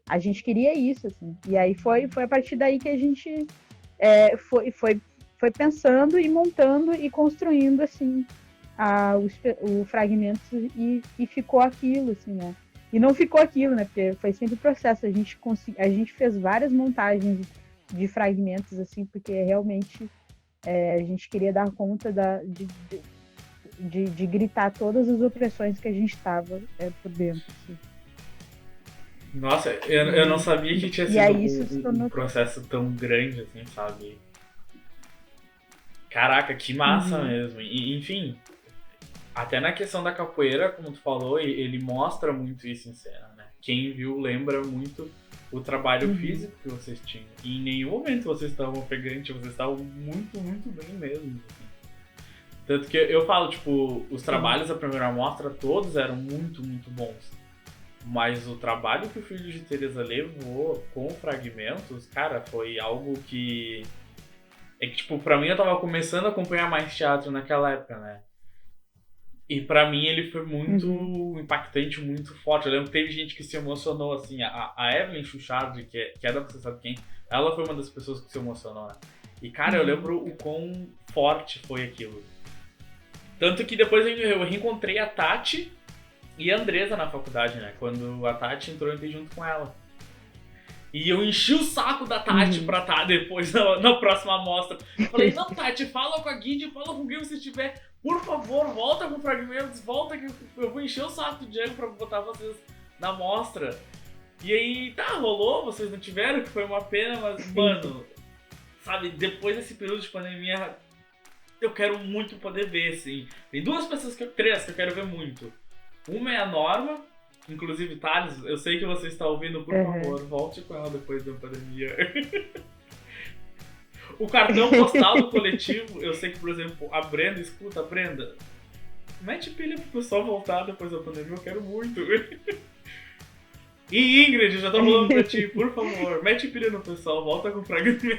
a gente queria isso, assim. E aí foi a partir daí que a gente foi pensando e montando e construindo, assim, o fragmento e ficou aquilo, assim, né? E não ficou aquilo, né? Porque foi sempre o processo. A gente fez várias montagens de fragmentos, assim, porque realmente a gente queria dar conta de gritar todas as opressões que a gente estava por dentro, assim. Nossa, eu não sabia que tinha sido um processo tão grande, assim, sabe? Caraca, que massa mesmo. E, enfim, até na questão da capoeira, como tu falou, ele mostra muito isso em cena, né? Quem viu lembra muito o trabalho físico que vocês tinham. E em nenhum momento vocês estavam ofegantes, vocês estavam muito, muito bem mesmo. Assim. Tanto que eu falo, tipo, os trabalhos da primeira mostra todos eram muito, muito bons. Mas o trabalho que o Filho de Teresa levou com fragmentos, cara, foi algo que... É que, tipo, pra mim eu tava começando a acompanhar mais teatro naquela época, né? E pra mim ele foi muito impactante, muito forte. Eu lembro que teve gente que se emocionou, assim. A Evelyn Chuchard, que é da Você Sabe Quem, ela foi uma das pessoas que se emocionou, né? E, cara, eu lembro o quão forte foi aquilo. Tanto que depois eu reencontrei a Tati e a Andresa na faculdade, né? Quando a Tati entrou, eu entrei junto com ela. E eu enchi o saco da Tati pra estar depois na próxima amostra. Eu falei, não, Tati, fala com a Guide, fala com quem você estiver. Por favor, volta com fragmentos, volta que eu vou encher o saco do Diego pra botar vocês na mostra. E aí, rolou, vocês não tiveram, que foi uma pena, mas, mano, sabe, depois desse período de pandemia, eu quero muito poder ver, assim. Tem três que eu quero ver muito. Uma é a Norma, inclusive, Thales, eu sei que você está ouvindo, por favor, volte com ela depois da pandemia. O cartão postal do coletivo, eu sei que, por exemplo, a Brenda, escuta, Brenda, mete pilha pro pessoal voltar depois da pandemia, eu quero muito. E Ingrid, já tô falando pra ti, por favor, mete pilha no pessoal, volta com fragmentos.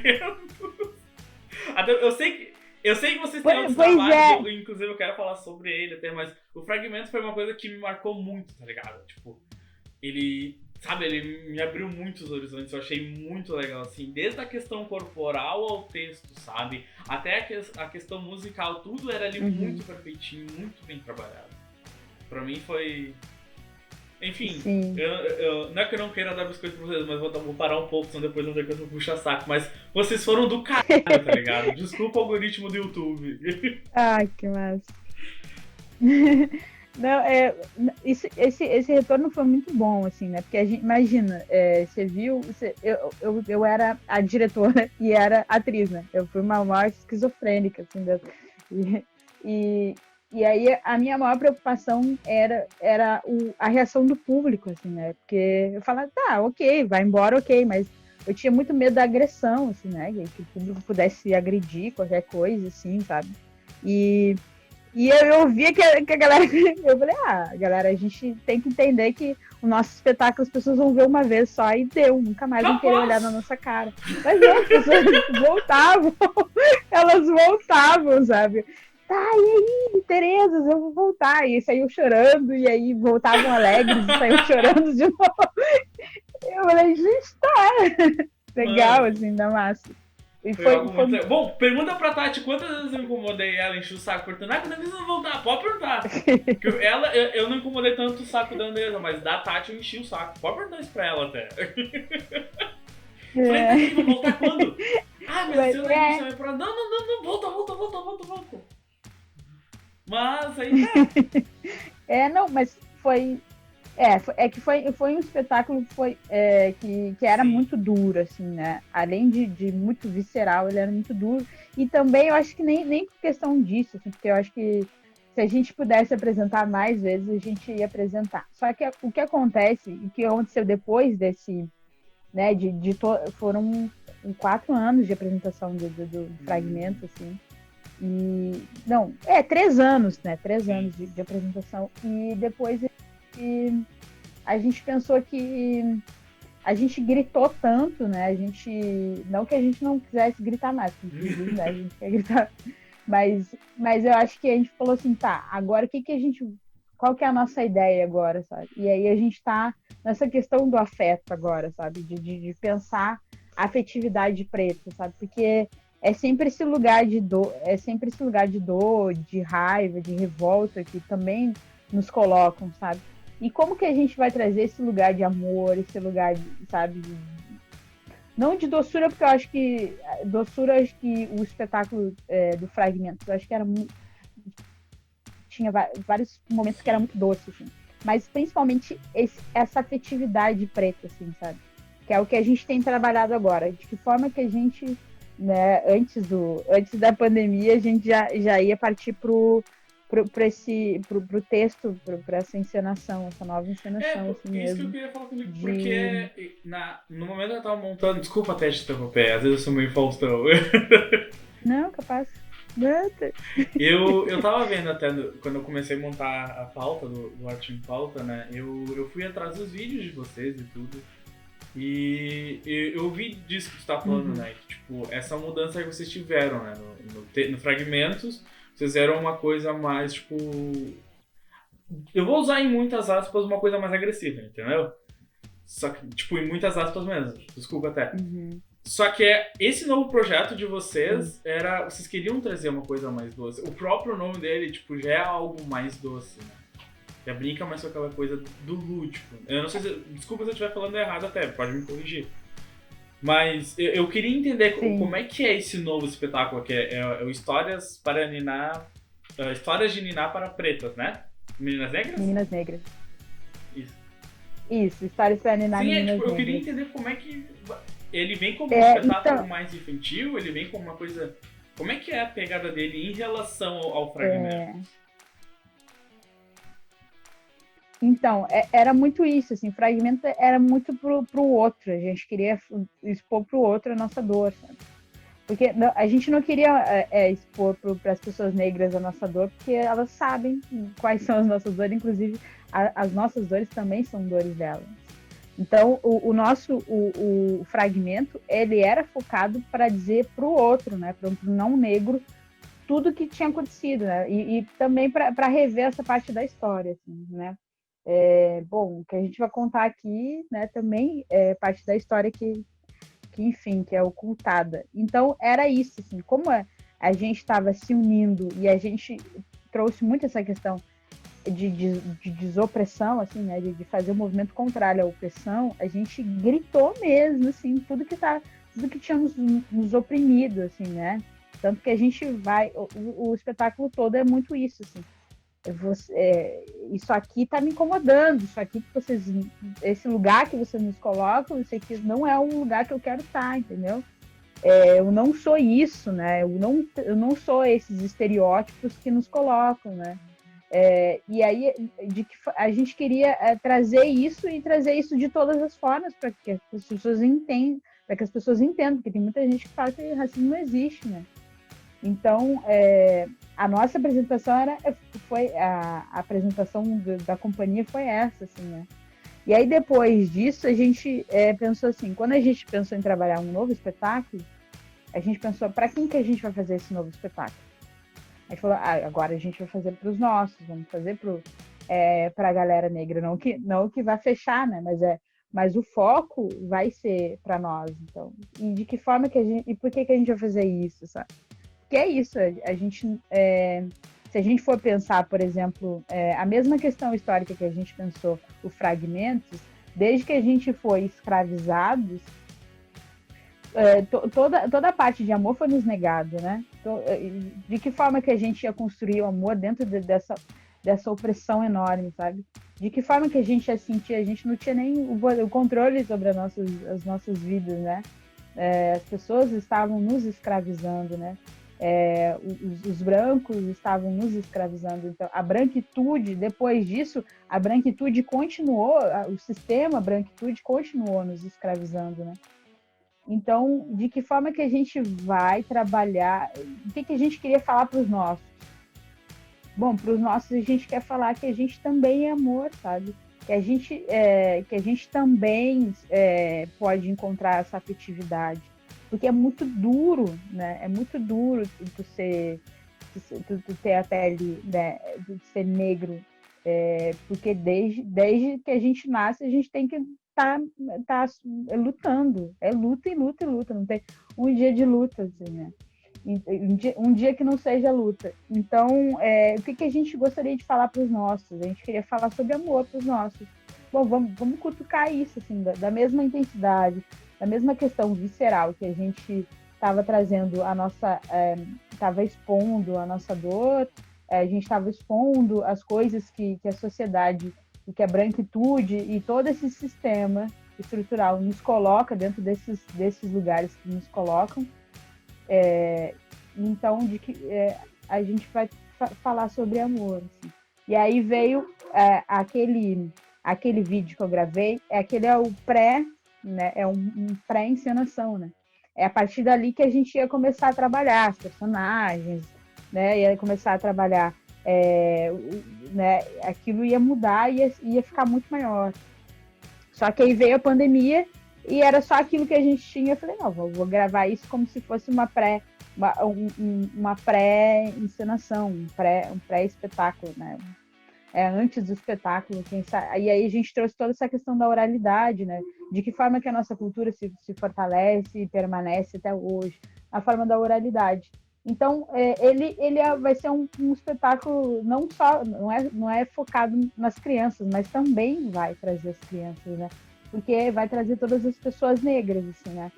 Eu sei que vocês têm outros trabalhos, inclusive eu quero falar sobre ele até, mas o Fragmentos foi uma coisa que me marcou muito, tá ligado? Tipo, ele me abriu muitos horizontes, eu achei muito legal, assim, desde a questão corporal ao texto, sabe? Até a questão musical, tudo era ali muito perfeitinho, muito bem trabalhado. Pra mim foi... Enfim, não é que eu não queira dar biscoito pra vocês, mas vou parar um pouco, senão depois não ver que eu tô puxa saco. Mas vocês foram do caralho, tá ligado? Desculpa o algoritmo do YouTube. Ai, que massa. Não, esse retorno foi muito bom, assim, né? Porque a gente, imagina, você viu, eu era a diretora e era atriz, né? Eu fui uma maior esquizofrênica, assim, e aí a minha maior preocupação era a reação do público, assim, né? Porque eu falava, tá, ok, vai embora, ok, mas eu tinha muito medo da agressão, assim, né? Que o público pudesse agredir qualquer coisa, assim, sabe? E eu via que a galera... Eu falei, galera, a gente tem que entender que o nosso espetáculo as pessoas vão ver uma vez só e deu, nunca mais vão querer olhar na nossa cara. Mas não, as pessoas voltavam, elas voltavam, sabe? Tá, e aí, Tereza, eu vou voltar. E saiu chorando, e aí voltavam alegres e saiu chorando de novo. Eu falei, gente, tá legal, assim, da massa. E foi... Bom, pergunta pra Tati quantas vezes eu incomodei ela, enchi o saco cortando. Quando eles vão voltar? Pode perguntar. Eu não incomodei tanto o saco da Andresa, mas da Tati eu enchi o saco. Pode perguntar isso pra ela até. Falei, vão voltar quando? Mas eu não pra... Não, volta. Mas aí não, mas foi... foi um espetáculo que era muito duro, assim, né? Além de muito visceral, ele era muito duro. E também eu acho que nem por questão disso, assim, porque eu acho que se a gente pudesse apresentar mais vezes, a gente ia apresentar. Só que o que acontece, e que aconteceu depois desse, né, foram 4 anos de apresentação do fragmento, assim. E, não, 3 anos, né? 3 anos de apresentação. E depois a gente pensou que a gente gritou tanto, né? Não que a gente não quisesse gritar mais, inclusive, né? A gente quer gritar. Mas eu acho que a gente falou assim, tá, agora qual que é a nossa ideia agora, sabe? E aí a gente tá nessa questão do afeto agora, sabe? De pensar a afetividade preta, sabe? Porque é sempre esse lugar de dor, de raiva, de revolta que também nos colocam, sabe? E como que a gente vai trazer esse lugar de amor, esse lugar, sabe? Não de doçura, porque eu acho que o espetáculo do Fragmento, eu acho que era muito... Tinha vários momentos que era muito doce, assim. Mas principalmente essa afetividade preta, assim, sabe? Que é o que a gente tem trabalhado agora. De que forma que a gente... Né, antes da pandemia, a gente já ia partir pro texto, para essa encenação, essa nova encenação. Assim isso mesmo. Que eu queria falar comigo, porque no momento que eu tava montando, desculpa até te interromper, às vezes eu sou meio Faustão. Não, capaz. Eu tava vendo até, quando eu comecei a montar a pauta do Arte em Pauta, né, eu fui atrás dos vídeos de vocês e tudo. E eu vi disso que você tá falando, né? Que, tipo, essa mudança que vocês tiveram, né? No Fragmentos, vocês eram uma coisa mais, tipo... Eu vou usar em muitas aspas uma coisa mais agressiva, entendeu? Só que, tipo, em muitas aspas mesmo. Desculpa até. Só que esse novo projeto de vocês era... Vocês queriam trazer uma coisa mais doce. O próprio nome dele, tipo, já é algo mais doce, né? Já brinca mais com aquela coisa do lúdico. Eu não sei se... Desculpa se eu estiver falando errado até, pode me corrigir. Mas eu queria entender como é que é esse novo espetáculo, que é o Histórias para Ninar... Histórias de Ninar para Pretas, né? Meninas Negras? Meninas Negras. Isso. Isso, histórias para ninar Sim, meninas tipo, eu queria negras. entender como é que ele vem como um espetáculo Então, mais infantil, ele vem como uma coisa... Como é que é a pegada dele em relação ao fragmento? Era muito isso, assim, fragmento era muito pro outro, a gente queria expor pro outro a nossa dor, sabe? Porque a gente não queria expor para as pessoas negras a nossa dor, porque elas sabem quais são as nossas dores, inclusive as nossas dores também são dores delas. Então, o fragmento, ele era focado para dizer para o outro, né, para o não negro, tudo que tinha acontecido, né, e também para rever essa parte da história, assim, né. Bom, o que a gente vai contar aqui, né, também é parte da história enfim, que é ocultada. Então, era isso, assim, como a gente estava se unindo e a gente trouxe muito essa questão de desopressão, assim, né, de fazer o movimento contrário à opressão, a gente gritou mesmo, assim, tudo que tinha nos oprimido, assim, né, tanto que a gente o espetáculo todo é muito isso, assim, isso aqui tá me incomodando, isso aqui que esse lugar que vocês nos colocam, isso aqui não é um lugar que eu quero estar, entendeu? Eu não sou isso, né? Eu não sou esses estereótipos que nos colocam, né? E aí a gente queria trazer isso e trazer isso de todas as formas para que as pessoas entendam, para que as pessoas entendam, porque tem muita gente que fala que racismo não existe, né? Então, a nossa apresentação foi a apresentação da companhia foi essa, assim, né? E aí depois disso a gente pensou assim, quando a gente pensou em trabalhar um novo espetáculo, a gente pensou para quem que a gente vai fazer esse novo espetáculo? A gente falou, agora a gente vai fazer para os nossos, vamos fazer para a galera negra, não que vai fechar, né? Mas o foco vai ser para nós, então. E de que forma que e por que a gente vai fazer isso, sabe? Que é isso, a gente, se a gente for pensar, por exemplo, a mesma questão histórica que a gente pensou, o fragmentos, desde que a gente foi escravizados, toda a parte de amor foi nos negado, né? De que forma que a gente ia construir o amor dentro dessa opressão enorme, sabe? De que forma que a gente ia sentir, a gente não tinha nem o controle sobre as nossas vidas, né? As pessoas estavam nos escravizando, né? Os brancos estavam nos escravizando. Então, a branquitude, depois disso, a branquitude continuou, o sistema branquitude continuou nos escravizando, né? Então, de que forma que a gente vai trabalhar? O que a gente queria falar para os nossos? Bom, para os nossos a gente quer falar que a gente também é amor, sabe? Que a gente também pode encontrar essa afetividade, porque é muito duro, né? É muito duro tu ter a pele, né? De ser negro, porque desde que a gente nasce a gente tem que tá lutando, é luta e luta e luta, não tem um dia de luta, assim, né? Um dia que não seja luta. Então, o que a gente gostaria de falar para os nossos? A gente queria falar sobre amor para os nossos. Bom, vamos cutucar isso, assim, da mesma intensidade, da mesma questão visceral que a gente estava trazendo estava expondo a nossa dor, a gente estava expondo as coisas que a sociedade e que a branquitude e todo esse sistema estrutural nos coloca dentro desses lugares que nos colocam. Então, a gente vai falar sobre amor. Assim. E aí veio aquele vídeo que eu gravei, aquele é o pré, né? É um pré-encenação, né? É a partir dali que a gente ia começar a trabalhar as personagens, né? Ia começar a trabalhar, né? Aquilo ia mudar e ia ficar muito maior. Só que aí veio a pandemia e era só aquilo que a gente tinha. Eu falei, não, vou gravar isso como se fosse uma pré-encenação, um pré-espetáculo, né? Antes do espetáculo. E aí a gente trouxe toda essa questão da oralidade, né? De que forma que a nossa cultura se fortalece e permanece até hoje, a forma da oralidade. Então, vai ser um espetáculo não é focado nas crianças, mas também vai trazer as crianças, né? Porque vai trazer todas as pessoas negras, assim, né?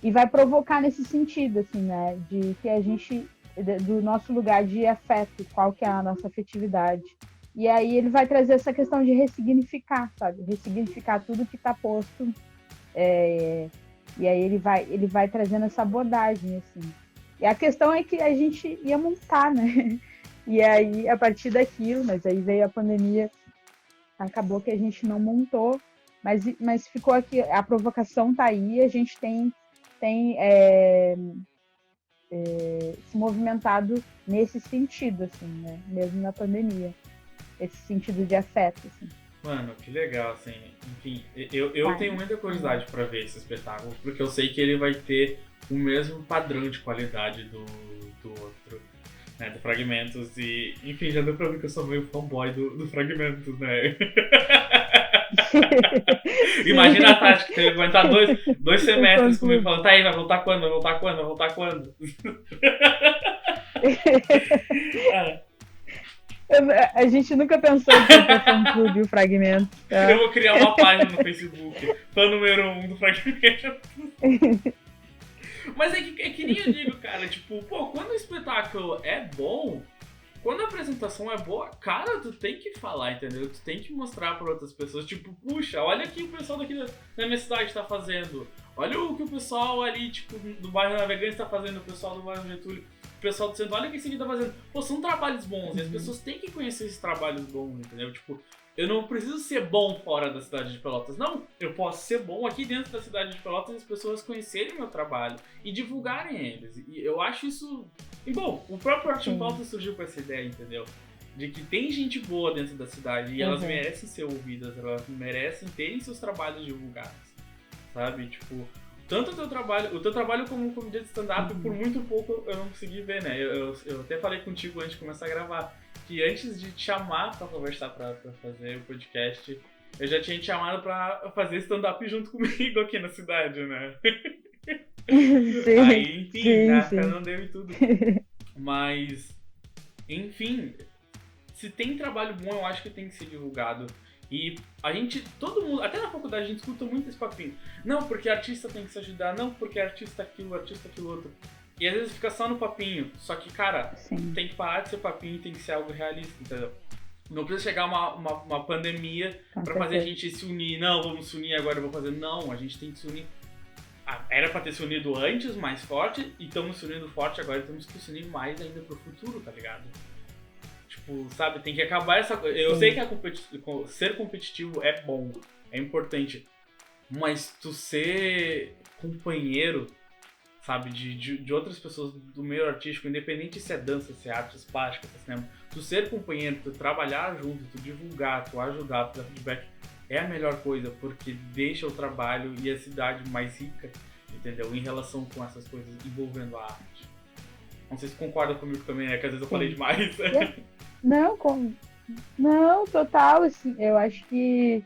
E vai provocar nesse sentido, assim, né? De que a gente, do nosso lugar de afeto, qual que é a nossa afetividade. E aí ele vai trazer essa questão de ressignificar, sabe? Ressignificar tudo que está posto. E aí ele vai trazendo essa abordagem, assim. E a questão é que a gente ia montar, né? E aí, a partir daquilo, mas aí veio a pandemia, acabou que a gente não montou, mas ficou aqui, a provocação tá aí, a gente tem se movimentado nesse sentido, assim, né? Mesmo na pandemia. Esse sentido de afeto, assim. Mano, que legal, assim. Enfim, eu tenho muita curiosidade pra ver esse espetáculo, porque eu sei que ele vai ter o mesmo padrão de qualidade do outro, né? Do Fragmentos. E, enfim, já deu pra ver que eu sou meio fanboy do Fragmentos, né? Imagina a Tati que teve que aguentar dois semestres comigo falando, tá aí, vai voltar quando? Vai voltar quando? Vai voltar quando? A gente nunca pensou que ia ter fã-clube o Fragmento. Tá? Eu vou criar uma página no Facebook, fã número 1 do Fragmento. Mas é que nem eu digo, cara, tipo, pô, quando o espetáculo é bom, quando a apresentação é boa, cara, tu tem que falar, entendeu? Tu tem que mostrar pra outras pessoas, tipo, puxa, olha o que o pessoal daqui da minha cidade tá fazendo. Olha o que o pessoal ali, tipo, do bairro Navegantes tá fazendo, o pessoal do bairro Getúlio, o pessoal do centro, olha o que esse aqui tá fazendo. Pô, são trabalhos bons, e as pessoas têm que conhecer esses trabalhos bons, entendeu? Tipo, eu não preciso ser bom fora da cidade de Pelotas, não. Eu posso ser bom aqui dentro da cidade de Pelotas e as pessoas conhecerem o meu trabalho e divulgarem eles. E eu acho isso... E bom, o próprio Arte em Pauta surgiu com essa ideia, entendeu? De que tem gente boa dentro da cidade e elas merecem ser ouvidas, elas merecem terem seus trabalhos divulgados, sabe? Tipo, tanto o teu trabalho como comediante de stand-up, por muito pouco eu não consegui ver, né? Eu até falei contigo antes de começar a gravar, que antes de te chamar pra conversar, pra fazer o podcast, eu já tinha te chamado pra fazer stand-up junto comigo aqui na cidade, né? Sim, aí, enfim, sim, na sim. época não deu e tudo. Mas, enfim, se tem trabalho bom, eu acho que tem que ser divulgado. E a gente, todo mundo, até na faculdade a gente escuta muito esse papinho. Não, porque artista tem que se ajudar, não, porque artista aquilo outro. E às vezes fica só no papinho. Só que, cara, Sim. tem que parar de ser papinho e tem que ser algo realista, entendeu? Não precisa chegar uma pandemia pra fazer a gente se unir. Não, vamos se unir agora, eu vou fazer. Não, a gente tem que se unir. Era pra ter se unido antes, mais forte, e estamos se unindo forte agora, temos que se unir mais ainda pro futuro, tá ligado? Tipo, sabe, tem que acabar essa coisa. Eu sei que ser competitivo é bom, é importante, mas tu ser companheiro, sabe, de outras pessoas do meio artístico, independente se é dança, se é artes plásticas, se é cinema, tu ser companheiro, tu trabalhar junto, tu divulgar, tu ajudar, tu dar feedback, é a melhor coisa, porque deixa o trabalho e a cidade mais rica, entendeu? Em relação com essas coisas envolvendo a arte. Não sei se concorda comigo também, né? Que às vezes eu falei demais. Não, total, assim, eu acho que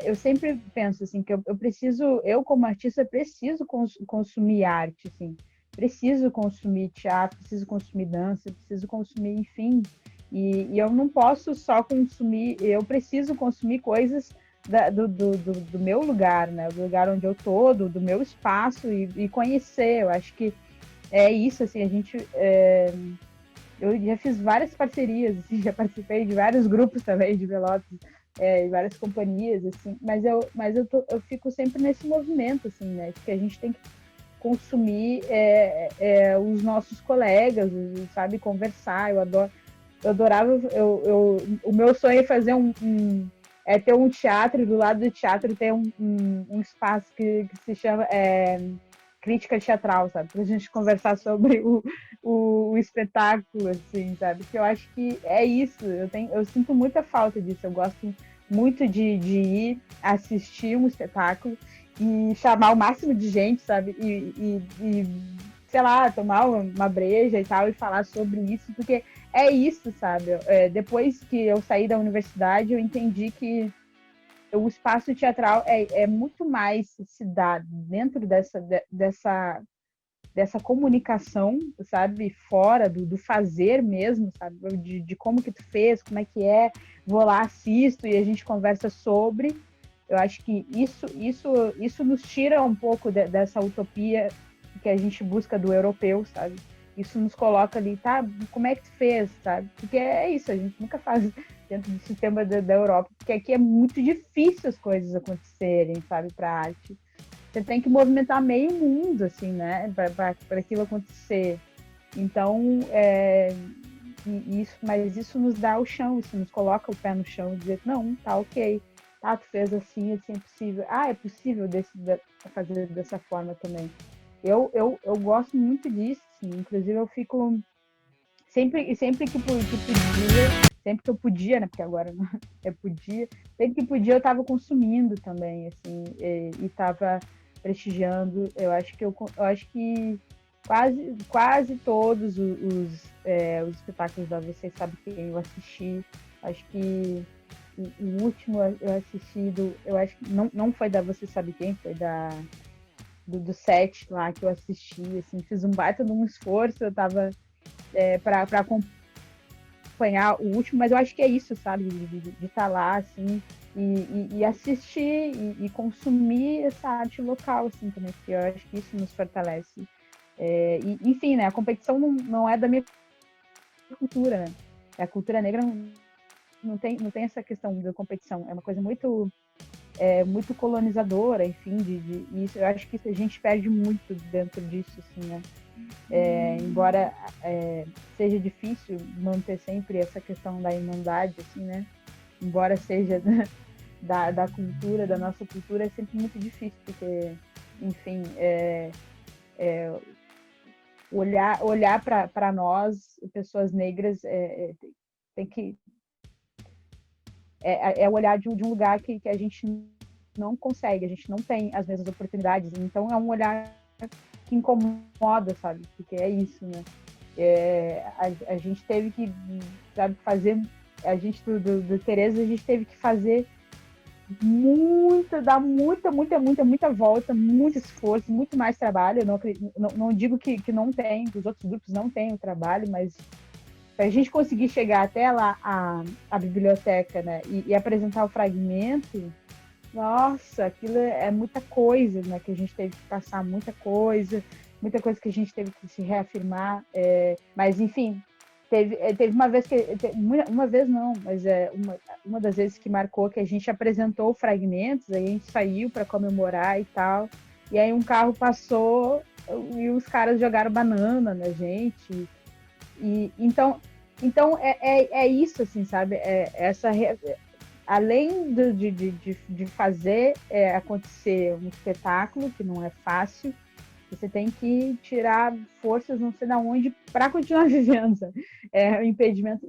eu sempre penso assim que eu como artista preciso consumir arte, assim, preciso consumir teatro, preciso consumir dança, preciso consumir, enfim, e eu não posso só consumir, eu preciso consumir coisas do meu lugar, né, do lugar onde eu tô, do meu espaço e conhecer. Eu acho que é isso, assim, eu já fiz várias parcerias, assim, já participei de vários grupos também de Pelotas, várias companhias, assim, mas eu fico sempre nesse movimento, assim, né, de que a gente tem que consumir os nossos colegas, sabe, conversar. Eu adorava, o meu sonho é fazer ter um teatro, e do lado do teatro ter um espaço que se chama crítica teatral, sabe? Pra gente conversar sobre o espetáculo, assim, sabe? Que eu acho que é isso. Eu sinto muita falta disso. Eu gosto muito de ir assistir um espetáculo e chamar o máximo de gente, sabe? E sei lá, tomar uma breja e tal e falar sobre isso, porque é isso, sabe? Depois que eu saí da universidade, eu entendi que o espaço teatral é muito mais se dá dentro dessa comunicação, sabe? Fora do fazer mesmo, sabe? De como que tu fez, como é que é, vou lá, assisto e a gente conversa sobre. Eu acho que isso nos tira um pouco dessa utopia que a gente busca do europeu, sabe? Isso nos coloca ali, tá? Como é que tu fez, sabe? Porque é isso, a gente nunca faz dentro do sistema da Europa, porque aqui é muito difícil as coisas acontecerem, sabe, para arte. Você tem que movimentar meio mundo, assim, né, para aquilo acontecer. Então, mas isso nos dá o chão, isso nos coloca o pé no chão e dizer, não, tá ok, tá, tu fez assim é possível. É possível fazer dessa forma também. Eu gosto muito disso, assim, inclusive eu fico sempre que podia, sempre que eu podia, né, porque agora não podia, sempre que podia eu estava consumindo também, assim, e estava prestigiando. Eu acho que quase todos os espetáculos da Você Sabe Quem eu assisti. Acho que o último eu assisti eu acho que não foi da Você Sabe Quem, foi do set lá que eu assisti, assim, fiz um baita de um esforço, eu tava para acompanhar o último, mas eu acho que é isso, sabe, de estar lá, assim, e assistir e consumir essa arte local, assim, também, porque eu acho que isso nos fortalece. Enfim, né, a competição não é da minha cultura, né? A cultura negra não tem essa questão da competição, é uma coisa muito colonizadora, enfim, isso, eu acho que a gente perde muito dentro disso, assim, né? Embora seja difícil manter sempre essa questão da irmandade, assim, né? Embora seja da cultura, da nossa cultura, é sempre muito difícil, porque, enfim, olhar para nós, pessoas negras, tem que olhar de um lugar que a gente não consegue, a gente não tem as mesmas oportunidades, então é um olhar que incomoda, sabe? Porque é isso, né? A gente teve que, sabe, fazer, a gente do Tereza, a gente teve que fazer dar muita volta, muito esforço, muito mais trabalho. Eu não digo que não tem, que os outros grupos não têm o trabalho, mas para a gente conseguir chegar até lá a biblioteca, né, e apresentar o fragmento, nossa, aquilo é muita coisa, né, que a gente teve que passar, muita coisa que a gente teve que se reafirmar, mas enfim, teve uma vez uma vez não, mas uma das vezes que marcou, que a gente apresentou fragmentos, aí a gente saiu para comemorar e tal, e aí um carro passou e os caras jogaram banana na gente, e então é isso, assim, sabe, além de fazer acontecer um espetáculo, que não é fácil, você tem que tirar forças não sei de onde para continuar vivendo, sabe? O impedimento.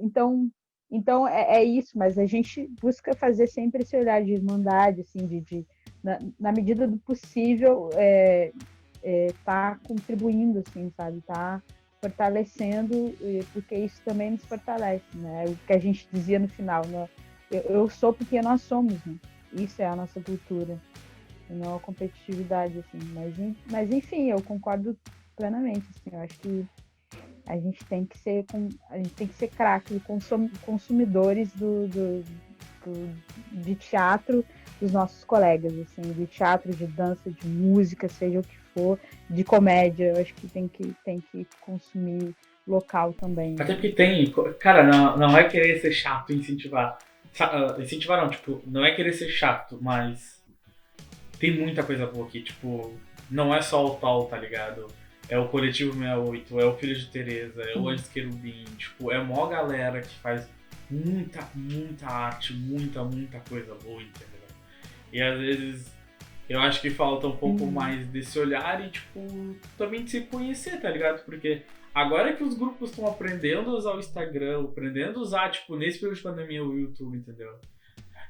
Então é isso, mas a gente busca fazer sempre esse olhar de irmandade, assim, na medida do possível, tá contribuindo, assim, sabe? Tá fortalecendo, porque isso também nos fortalece, né? O que a gente dizia no final, né? Eu sou porque nós somos, né? Isso é a nossa cultura, e não a competitividade, assim. Mas enfim, eu concordo plenamente, assim. Eu acho que a gente tem que ser craque, consumidores de teatro dos nossos colegas, assim, de teatro, de dança, de música, seja o que for, de comédia. Eu acho que tem que consumir local também. Até porque tem, cara, não é querer ser chato incentivar. Incentivar não, tipo, não é querer ser chato, mas tem muita coisa boa aqui, tipo, não é só o tal, tá ligado? É o Coletivo 68, é o Filho de Tereza, é o Anjos Querubim, tipo, é mó galera que faz muita arte, muita coisa boa, entendeu? E às vezes eu acho que falta um pouco mais desse olhar e, tipo, também de se conhecer, tá ligado? Porque agora que os grupos estão aprendendo a usar o Instagram, aprendendo a usar, tipo, nesse período de pandemia, o YouTube, entendeu?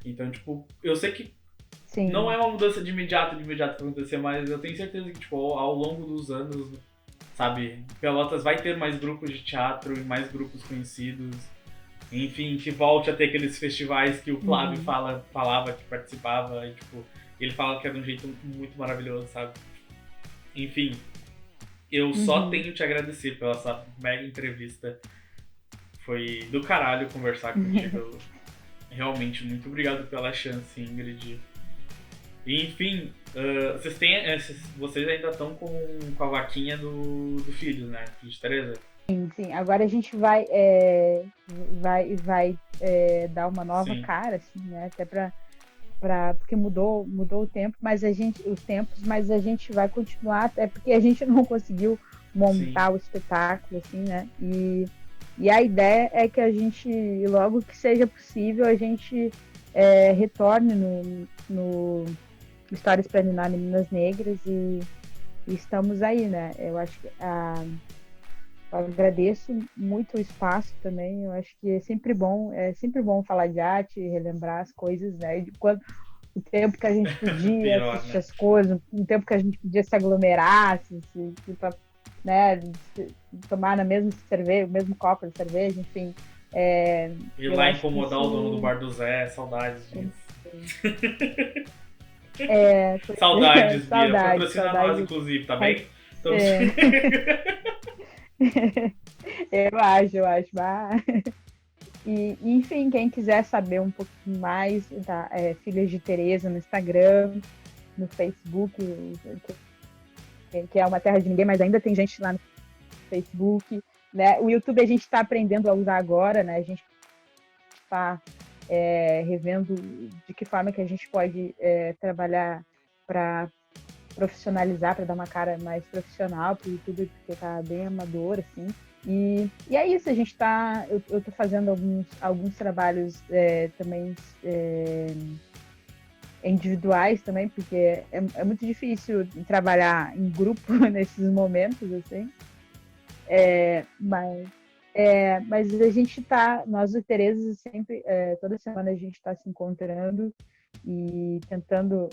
Então, tipo, eu sei que Sim. Não é uma mudança de imediato que acontecer, mas eu tenho certeza que, tipo, ao longo dos anos, sabe, Pelotas vai ter mais grupos de teatro e mais grupos conhecidos. Enfim, que volte a ter aqueles festivais que o Flávio falava que participava e, tipo, ele fala que é de um jeito muito maravilhoso, sabe? Enfim, eu só tenho te agradecer pela essa mega entrevista. Foi do caralho conversar contigo. Realmente, muito obrigado pela chance, Ingrid. Enfim, vocês ainda estão com a vaquinha do filho, né? Filho de Tereza? Sim. Agora a gente vai vai dar uma nova Sim. cara, assim, né? Até porque mudou o tempo, os tempos, mas a gente vai continuar, até porque a gente não conseguiu Sim. montar o espetáculo, assim, né? E a ideia é que a gente, logo que seja possível, a gente retorne no Histórias para Ninar Meninas Negras e estamos aí, né? Eu acho que eu agradeço muito o espaço também. Eu acho que é sempre bom falar de arte, relembrar as coisas, né? De quando o tempo que a gente podia Pior, assistir né? as coisas, o tempo que a gente podia se aglomerar, né? Tomar na mesma cerveja, o mesmo copo de cerveja, enfim. Ir Eu lá acho que incomodar o dono do isso bar do Zé, saudades disso. é Saudades, Bia. Patrocina nós, saudade. inclusive, tá bem? Estamos... É, eu acho. Enfim, quem quiser saber um pouquinho mais, tá? Filhas de Tereza no Instagram, no Facebook, que é uma terra de ninguém, mas ainda tem gente lá no Facebook, né? O YouTube a gente está aprendendo a usar agora, né? A gente está revendo de que forma que a gente pode trabalhar para profissionalizar, para dar uma cara mais profissional para o YouTube, porque tá bem amador, assim. E é isso, a gente tá. Eu tô fazendo alguns trabalhos também individuais também, porque é muito difícil trabalhar em grupo nesses momentos, assim. Mas, mas a gente tá, nós e Tereza sempre, toda semana a gente está se encontrando e tentando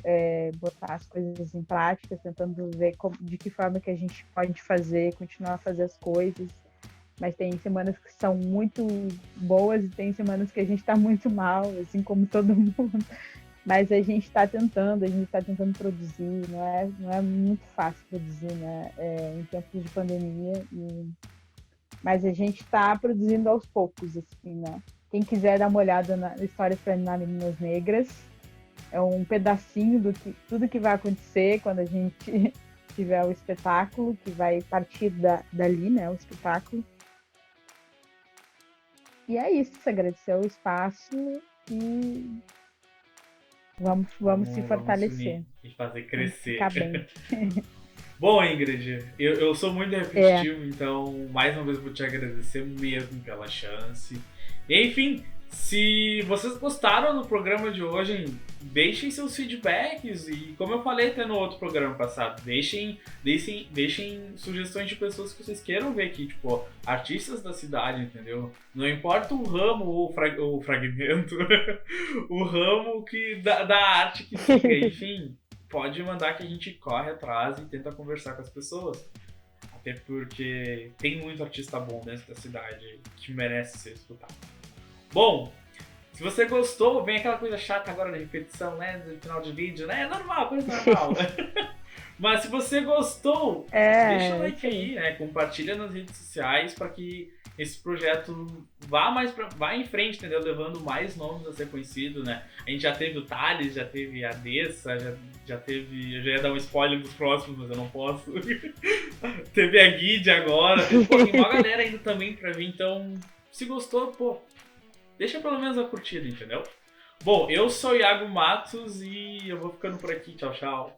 botar as coisas em prática, tentando ver de que forma que a gente pode fazer, continuar a fazer as coisas. Mas tem semanas que são muito boas e tem semanas que a gente está muito mal, assim como todo mundo. Mas a gente está tentando produzir, não é muito fácil produzir, né? Em tempos de pandemia. Mas a gente está produzindo aos poucos, assim, né? Quem quiser dar uma olhada na Histórias para Ninar Meninas Negras, é um pedacinho tudo que vai acontecer quando a gente tiver o espetáculo, que vai partir dali, né? O espetáculo. E é isso, agradecer o espaço e vamos se Vamos se unir fortalecer, e fazer vamos crescer. ficar bem. Bom, Ingrid, eu sou muito É, repetitivo, então mais uma vez vou te agradecer mesmo pela chance. Enfim, se vocês gostaram do programa de hoje, deixem seus feedbacks e, como eu falei até no outro programa passado, deixem sugestões de pessoas que vocês queiram ver aqui, tipo, artistas da cidade, entendeu? Não importa o ramo ou o fragmento, o ramo da arte que siga, enfim. Pode mandar que a gente corre atrás e tenta conversar com as pessoas. Até porque tem muito artista bom dentro da cidade que merece ser escutado. Bom, se você gostou, vem aquela coisa chata agora da repetição, né? Do final de vídeo, né? É normal, coisa normal. Mas se você gostou, deixa o like aí, né? Compartilha nas redes sociais para que esse projeto vá em frente, entendeu? Levando mais nomes a ser conhecido, né? A gente já teve o Thales, já teve a Dessa, já teve. Eu já ia dar um spoiler dos próximos, mas eu não posso. Teve a Guide agora. Tem uma galera ainda também pra vir, então se gostou, pô, deixa pelo menos a curtida, entendeu? Bom, eu sou o Iago Matos e eu vou ficando por aqui. Tchau, tchau.